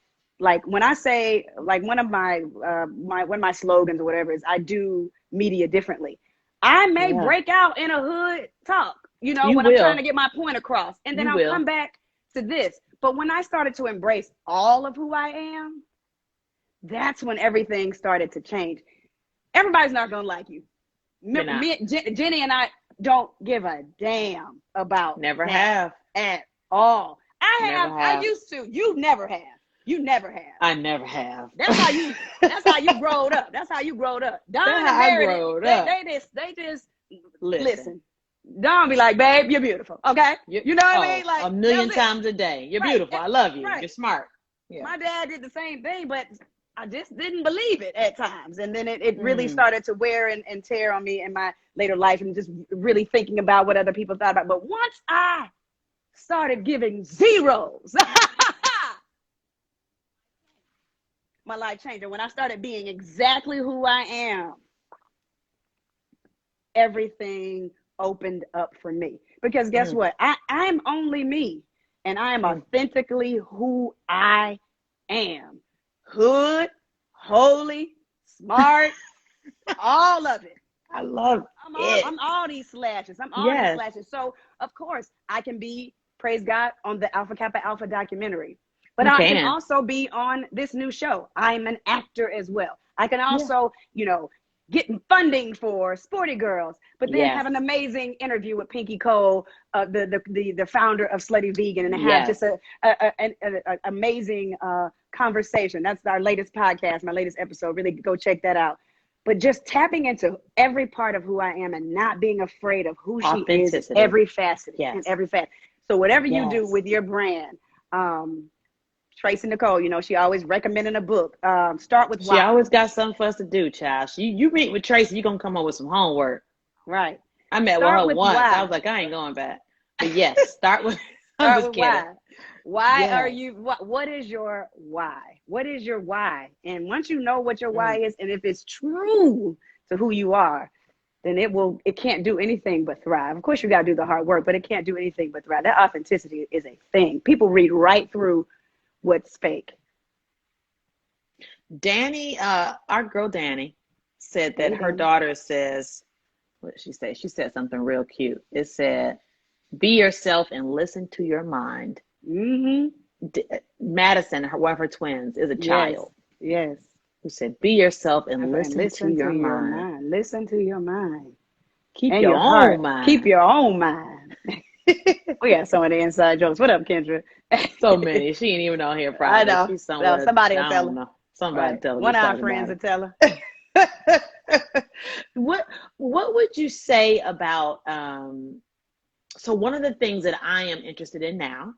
like when I say, like one of my one of my slogans or whatever is, I do media differently. I may break out in a hood talk, when I'm trying to get my point across, and then I'll come back to this. But when I started to embrace all of who I am, that's when everything started to change. Everybody's not going to like you. Jenny and I don't give a damn about never have at all. I used to. You never have. I never have. That's how you growed up. That's how you growed up. Don and Meredith, they just listen. Don be like, babe, you're beautiful. Okay? You know what I mean? Like a million times a day. You're beautiful. I love you. Right. You're smart. Yeah. My dad did the same thing, but I just didn't believe it at times. And then it really started to wear and tear on me in my later life, and just really thinking about what other people thought about. But once I started giving zeros, my life changed. And when I started being exactly who I am, everything opened up for me. Because guess what? I'm only me, and I am authentically who I am. Hood, holy, smart, all of it. I love I'm all these slashes. I'm all these slashes. So, of course, I can be, praise God, on the Alpha Kappa Alpha documentary. But I can also be on this new show. I'm an actor as well. I can also, get funding for Sporty Girls, but then have an amazing interview with Pinky Cole, the founder of Slutty Vegan, and have just an amazing conversation. That's our latest podcast, my latest episode. Really go check that out. But just tapping into every part of who I am and not being afraid of who she is, every facet, and every facet. So whatever you do with your brand, Tracy Nicole, she always recommending a book. Start with why. She always got something for us to do, child. You meet with Tracy, you're going to come up with some homework. Right. I met with her once. I was like, I ain't going back. But yes, start with why. Why are you, what is your why? What is your why? And once you know what your why is, and if it's true to who you are, then it can't do anything but thrive. Of course, you got to do the hard work, but it can't do anything but thrive. That authenticity is a thing. People read right through what's fake. Danny, our girl Danny, said that her daughter says, what did she say? She said something real cute. It said, be yourself and listen to your mind. Madison, one of her twins, is a child. Yes. Who said, be yourself and listen to your mind. Listen to your mind. Keep your own mind. Keep your own mind. We got so many inside jokes. What up, Kendra? So many. She ain't even on here probably. I know. She's somewhere. Somebody will tell her. Somebody tell her. One of our friends will tell her. What would you say about so one of the things that I am interested in now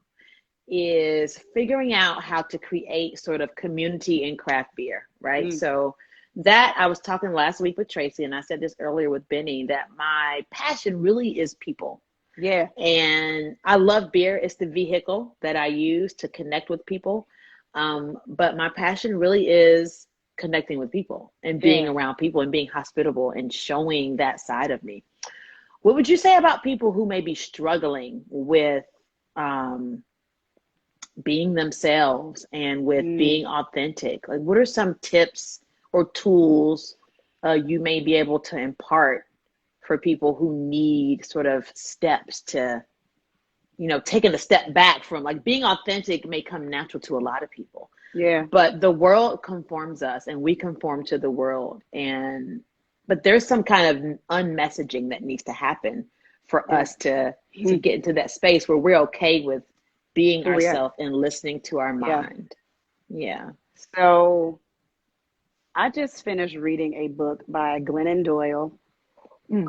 is figuring out how to create sort of community in craft beer, right? So that I was talking last week with Tracy, and I said this earlier with Benny, that my passion really is people. Yeah. And I love beer. It's the vehicle that I use to connect with people. But my passion really is connecting with people and being around people and being hospitable and showing that side of me. What would you say about people who may be struggling with being themselves and with being authentic? Like, what are some tips or tools you may be able to impart for people who need sort of steps to, taking a step back from, like, being authentic may come natural to a lot of people. Yeah. But the world conforms us and we conform to the world. But there's some kind of unmessaging that needs to happen for us to get into that space where we're okay with being ourselves and listening to our mind. Yeah. So I just finished reading a book by Glennon Doyle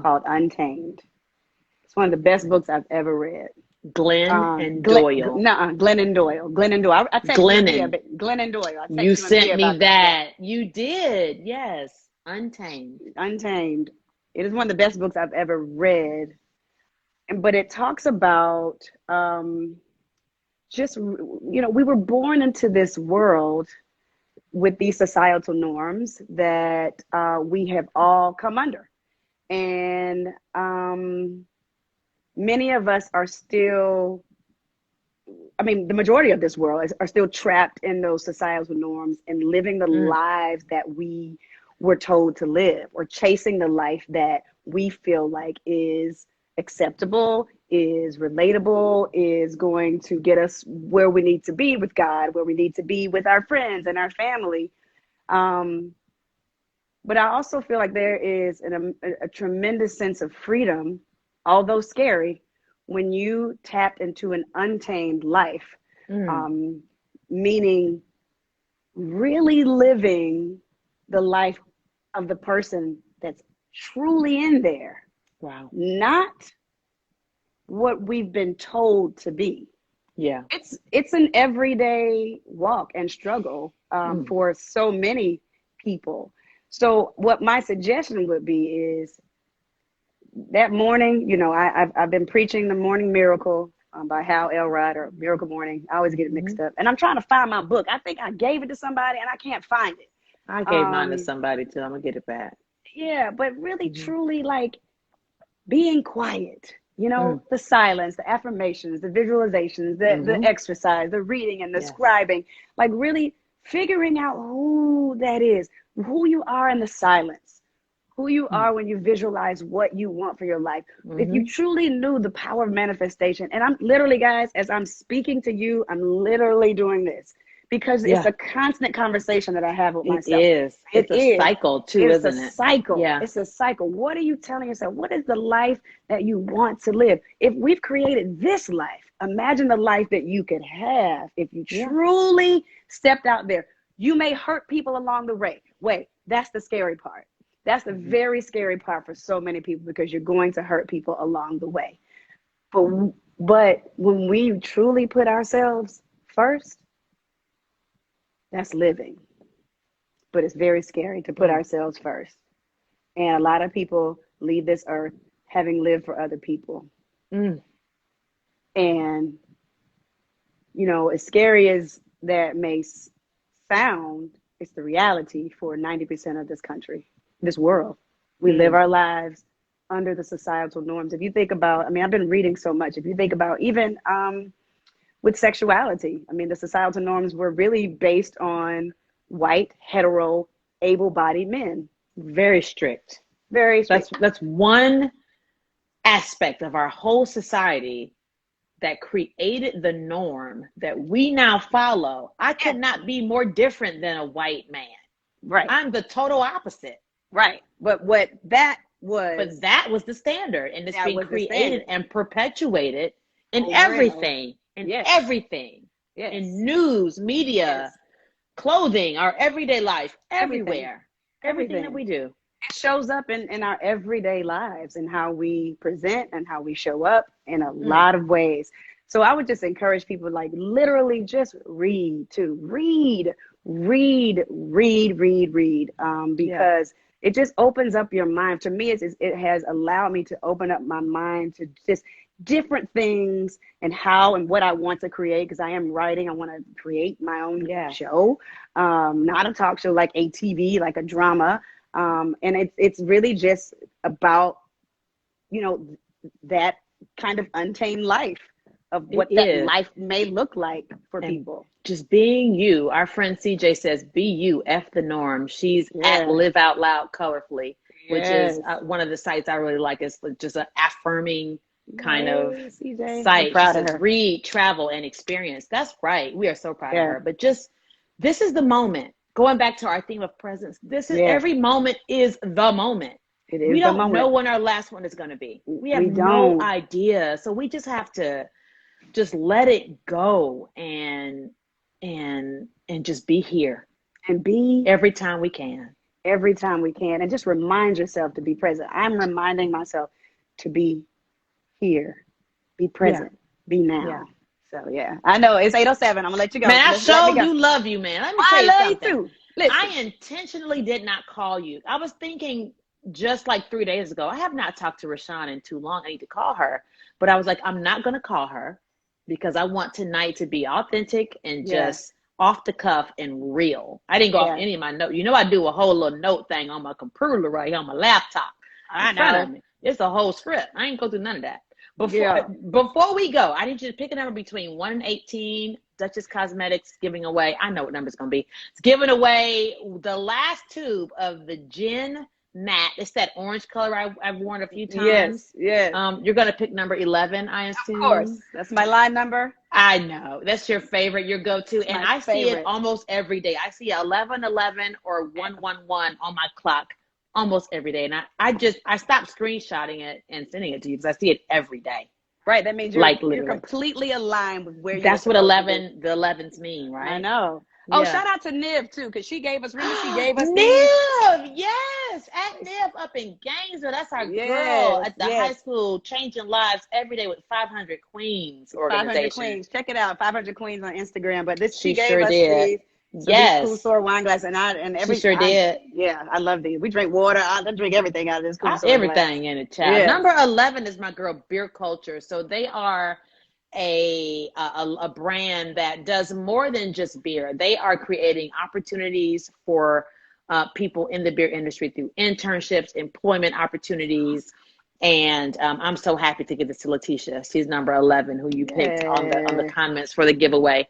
called Untamed. It's one of the best books I've ever read. Doyle. Glennon Doyle. Glennon Doyle. I Glennon Doyle. You sent me that. You did. Yes. Untamed. It is one of the best books I've ever read. But it talks about we were born into this world with these societal norms that we have all come under. And many of us are still, the majority of this world are still trapped in those societal norms and living the lives that we were told to live, or chasing the life that we feel like is acceptable, is relatable, is going to get us where we need to be with God, where we need to be with our friends and our family. But I also feel like there is a tremendous sense of freedom, although scary, when you tap into an untamed life, meaning really living the life of the person that's truly in there. Wow. Not what we've been told to be. Yeah. It's an everyday walk and struggle for so many people. So what my suggestion would be is that morning, I've been preaching the Morning Miracle by Hal Elrod, or Miracle Morning. I always get it mixed up. And I'm trying to find my book. I think I gave it to somebody and I can't find it. I gave mine to somebody too. I'm going to get it back. Yeah, but really, truly, like, being quiet, the silence, the affirmations, the visualizations, the exercise, the reading and the scribing, like really figuring out who that is, who you are in the silence, who you are when you visualize what you want for your life. If you truly knew the power of manifestation, and I'm literally, guys, as I'm speaking to you, I'm literally doing this. Because it's a constant conversation that I have with myself. It's a cycle too, isn't it? It's a cycle. Yeah. It's a cycle. What are you telling yourself? What is the life that you want to live? If we've created this life, imagine the life that you could have if you truly stepped out there. You may hurt people along the way. Wait, that's the scary part. That's the very scary part for so many people, because you're going to hurt people along the way. But when we truly put ourselves first, that's living. But it's very scary to put ourselves first. And a lot of people leave this earth having lived for other people. And, as scary as that may sound, it's the reality for 90% of this country, this world. We live our lives under the societal norms. If you think about, I mean, I've been reading so much. If you think about even with sexuality, I mean, the societal norms were really based on white, hetero, able-bodied men. Very strict. Very strict. That's one aspect of our whole society that created the norm that we now follow. I could not be more different than a white man. Right. I'm the total opposite. Right. But that was the standard, and it's that being was the created standard. and perpetuated in Oh, everything, Yes. everything, Yes. in news, media, Yes. clothing, our everyday life, Everything. everywhere, everything that Everything. we do. It shows up in our everyday lives and how we present and how we show up in a lot of ways. So I would just encourage people, like, literally just read, because it just opens up your mind. To me, it has allowed me to open up my mind to just different things and how and what I want to create, because I am writing. I want to create my own show, not a talk show like ATV, like a drama. And it's really just about, you know, that kind of untamed life of what that life may look like for people. Just being you. Our friend CJ says, be you, F the norm. She's at Live Out Loud Colorfully, which is one of the sites I really like. It's just an affirming kind of CJ. site. Proud She of says, her. read, travel, and experience. That's right. We are so proud of her. But just, this is the moment. Going back to our theme of presence, this is every moment is the moment. It is we don't the moment. know when our last one is going to be. We have don't. no idea. So we just have to just let it go and just be here. And be every time we can. Every time we can. And just remind yourself to be present. I'm reminding myself to be here. Be present. Be now. Yeah. So I know it's 8:07. I'm gonna let you go. Man, I sure do love you, man. Let me tell you something. I love you too. Listen. I intentionally did not call you. I was thinking just like 3 days ago, I have not talked to Rashaan in too long. I need to call her. But I was like, I'm not gonna call her because I want tonight to be authentic and just off the cuff and real. I didn't go off any of my notes. You know, I do a whole little note thing on my computer right here on my laptop. I in front know. of me. It's a whole script. I ain't go through none of that. Before we go, I need you to pick a number between 1 and 18. Duchess Cosmetics giving away, I know what number it's going to be. It's giving away the last tube of the Gin Matte. It's that orange color I've worn a few times. Yes. You're going to pick number 11, I assume. Of course. That's my line number. I know. That's your favorite, your go-to. And I see favorite. it almost every day. I see 1111 or 111 on my clock almost every day. And I stopped screenshotting it and sending it to you because I see it every day. Right. That means you're completely aligned with where you're That's what the 11s mean, right? I know. Oh, shout out to Niv too, because she gave us, remember she gave us Niv, yes, at Niv up in Gainesville. That's our girl at the high school, changing lives every day with 500 Queens organization. 500 Queens. Check it out, 500 Queens on Instagram. But she gave sure us did. these Yes, Cool Soror wine glass, and every she sure did. Yeah, I love these. We drink water. I drink everything out of this Cool Soror everything glass. in it, child. Number 11 is my girl Beer Culture. So they are a brand that does more than just beer. They are creating opportunities for people in the beer industry through internships, employment opportunities. And I'm so happy to give this to Letitia. She's number 11, who you picked on the comments for the giveaway.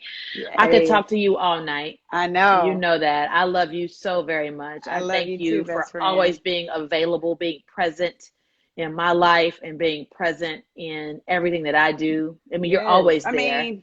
I could talk to you all night. I know. You know that. I love you so very much. I thank you for always being available, being present in my life, and being present in everything that I do. I mean, you're always there.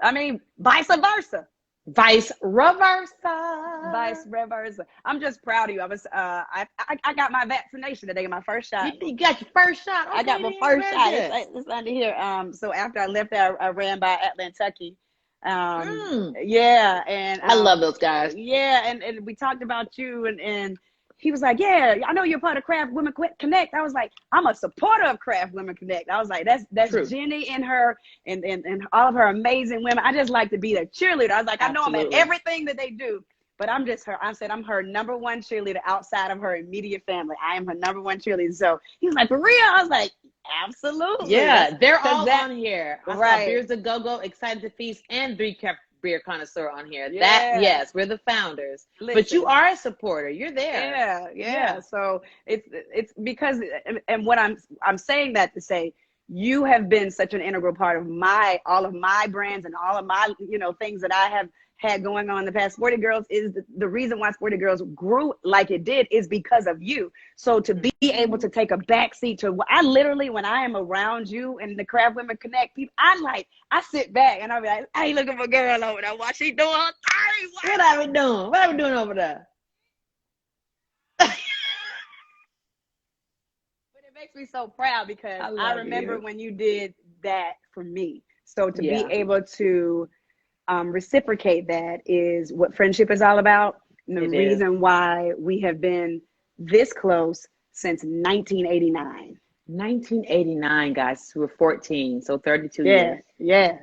I mean, vice versa. Vice reversa. Vice reversa. I'm just proud of you. I was I got my vaccination today, my first shot. You got your first shot? Okay, I got my first shot. It's under here. So after I left there, I ran by Atlantucky. Yeah, and I love those guys. Yeah, and we talked about you, and he was like, yeah, I know you're part of Craft Women Connect. I was like, I'm a supporter of Craft Women Connect. I was like, that's True. Jenny and her and all of her amazing women. I just like to be their cheerleader. I was like, I know I'm at everything that they do, but I'm just her. I said, I'm her number one cheerleader outside of her immediate family. I am her number one cheerleader. So he was like, for real? I was like, absolutely. Yeah, they're all on here. I saw Right. Beers to Go-Go, Excited to Feast, and Three Cup beer connoisseur on here. Yeah. That, yes, we're the founders. Listen. But you are a supporter. You're there. Yeah. So it's because, and what I'm saying that to say, you have been such an integral part of all of my brands and all of my, things that I have had going on in the past. Sporty Girls is the reason why Sporty Girls grew like it did is because of you. So to be able to take a backseat to, I literally, when I am around you and the Craft Women Connect people, I sit back and I'll be like, I ain't looking for a girl over there. What she doing? What are we doing? What are we doing over there? But it makes me so proud because I remember when you did that for me. So to be able to reciprocate that is what friendship is all about. And the reason why we have been this close since 1989. 1989, guys. We were 14, so 32 years. Yeah.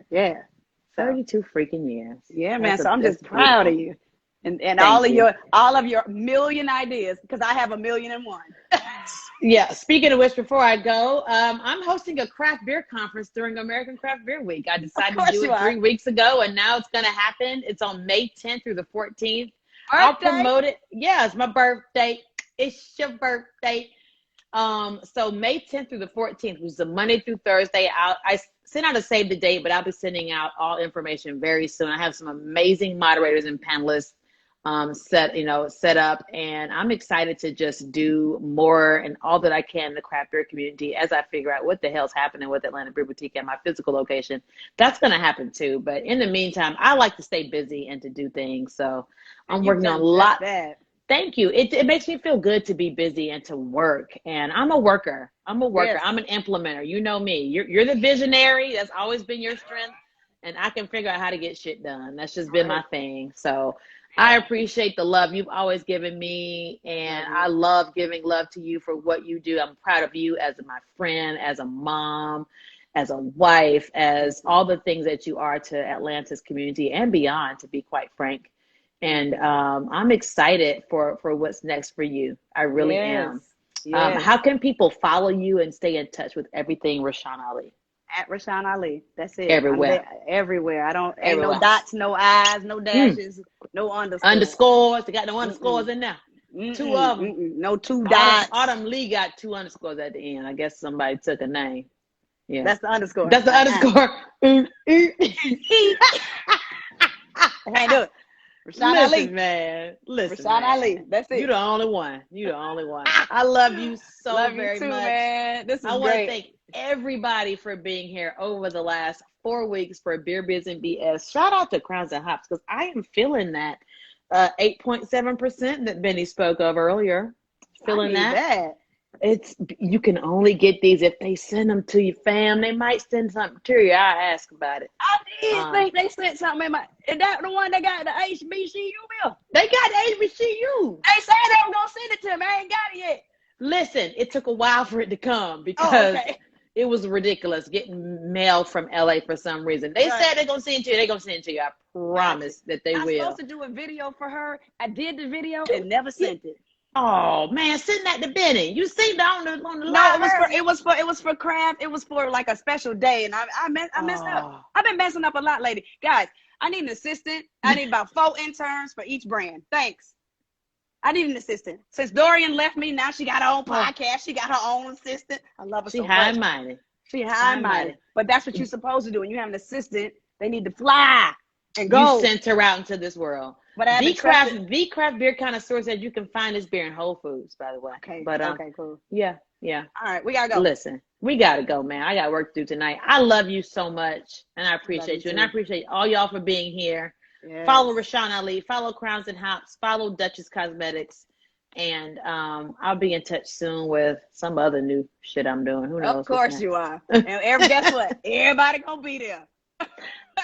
32 So, freaking years. Yeah, man. So I'm just proud of you. And all of your million ideas, because I have 1,000,001. Yeah. Speaking of which, before I go, I'm hosting a craft beer conference during American Craft Beer Week. I decided to do it 3 weeks ago, and now it's going to happen. It's on May 10th through the 14th. I'll promote it. Yeah, it's my birthday. It's your birthday. So May 10th through the 14th, which is a Monday through Thursday. I sent out a save the date, but I'll be sending out all information very soon. I have some amazing moderators and panelists set up, and I'm excited to just do more and all that I can in the craft beer community as I figure out what the hell's happening with Atlanta Beer Boutique at my physical location. That's going to happen too, but in the meantime, I like to stay busy and to do things, so I'm working on a lot. Thank you. It makes me feel good to be busy and to work, and I'm a worker. Yes. I'm an implementer. You know me. You're the visionary. That's always been your strength, and I can figure out how to get shit done. That's just been my thing. So I appreciate the love you've always given me, and I love giving love to you for what you do. I'm proud of you as my friend, as a mom, as a wife, as all the things that you are to Atlanta's community and beyond, to be quite frank. And I'm excited for what's next for you. I really am. Yes. How can people follow you and stay in touch with everything Rashaan Ali? At Rashaan Ali. That's it. Everywhere. Everywhere. Ain't no dots, no I's, no dashes, no underscores. Underscores. They got no underscores in there. 2 of them. No 2 dots. Autumn Lee got 2 underscores at the end. I guess somebody took a name. Yeah. That's the underscore. That's the underscore. I can't do it. Rashaan Ali. Man. Listen, Rashaan Ali. That's it. You the only one. I love you so very much. Man. This is I want to thank everybody for being here over the last 4 weeks for Beer Biz and BS. Shout out to Crowns and Hops, because I am feeling that 8.7% that Benny spoke of earlier. Feeling that. You can only get these if they send them to you, fam. They might send something to you. I'll ask about it. I did think they sent something in my. Is that the one that got the HBCU bill? They got the HBCU. They said they were gonna send it to me. I ain't got it yet. Listen, it took a while for it to come because it was ridiculous getting mail from LA for some reason. They said they're gonna send it to you. They're gonna send it to you. I promise that they will. I was supposed to do a video for her. I did the video and never sent it. Oh man, send that to Benny. You see on the live. No, it was for craft. It was for like a special day, and I messed up. I've been messing up a lot lately, guys. I need an assistant. I need about 4 interns for each brand. Thanks. I need an assistant. Since Dorian left me, now she got her own podcast. She got her own assistant. I love her so much. She high and mighty. But that's what you're supposed to do. When you have an assistant, they need to fly and go. You sent her out into this world. But the craft beer connoisseur said you can find this beer in Whole Foods, by the way. Okay. But okay, cool. Yeah. All right, we gotta go. Listen, we gotta go, man. I got work to do tonight. I love you so much, and I appreciate you, and I appreciate all y'all for being here. Yes. Follow Rashaan Ali, follow Crowns and Hops, follow Duchess Cosmetics, and I'll be in touch soon with some other new shit I'm doing. Who knows? Of course you are. And guess what? Everybody gonna be there.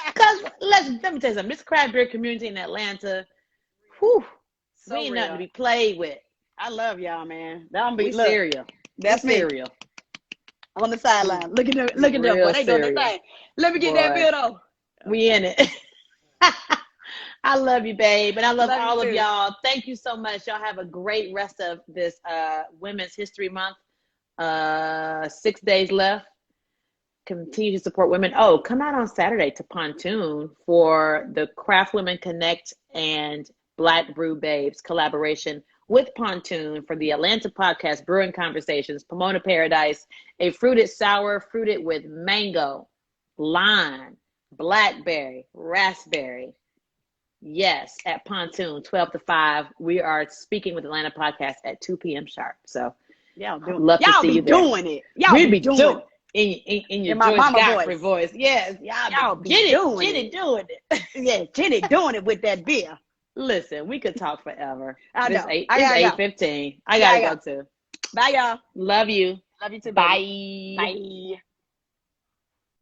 Because let me tell you something. This craft beer community in Atlanta, we ain't nothing to be played with. I love y'all, man. Cereal. That's cereal. On the sideline. Look at them. They doing their thing. Let me get that bill though. We in it. I love you, babe, and I love all of y'all. Thank you so much. Y'all have a great rest of this Women's History Month. 6 days left. continue to support women. Oh, come out on Saturday to Pontoon for the Craft Women Connect and Black Brew Babes collaboration with Pontoon for the Atlanta podcast Brewing Conversations, Pomona Paradise, a fruited sour, fruited with mango, lime, blackberry, raspberry. Yes, at Pontoon, 12 to 5. We are speaking with Atlanta podcast at 2 p.m. sharp. So Y'all love to see you there. doing it. Y'all We'll be doing it. In your In my Joyce mama Godfrey voice. Yes, Y'all be Jenny doing it. doing it. Yeah, Jenny doing it with that beer. Listen, we could talk forever. I know. It's I gotta go. 8:15. I gotta go too. Bye, y'all. Love you. Love you too, baby. Bye. Bye.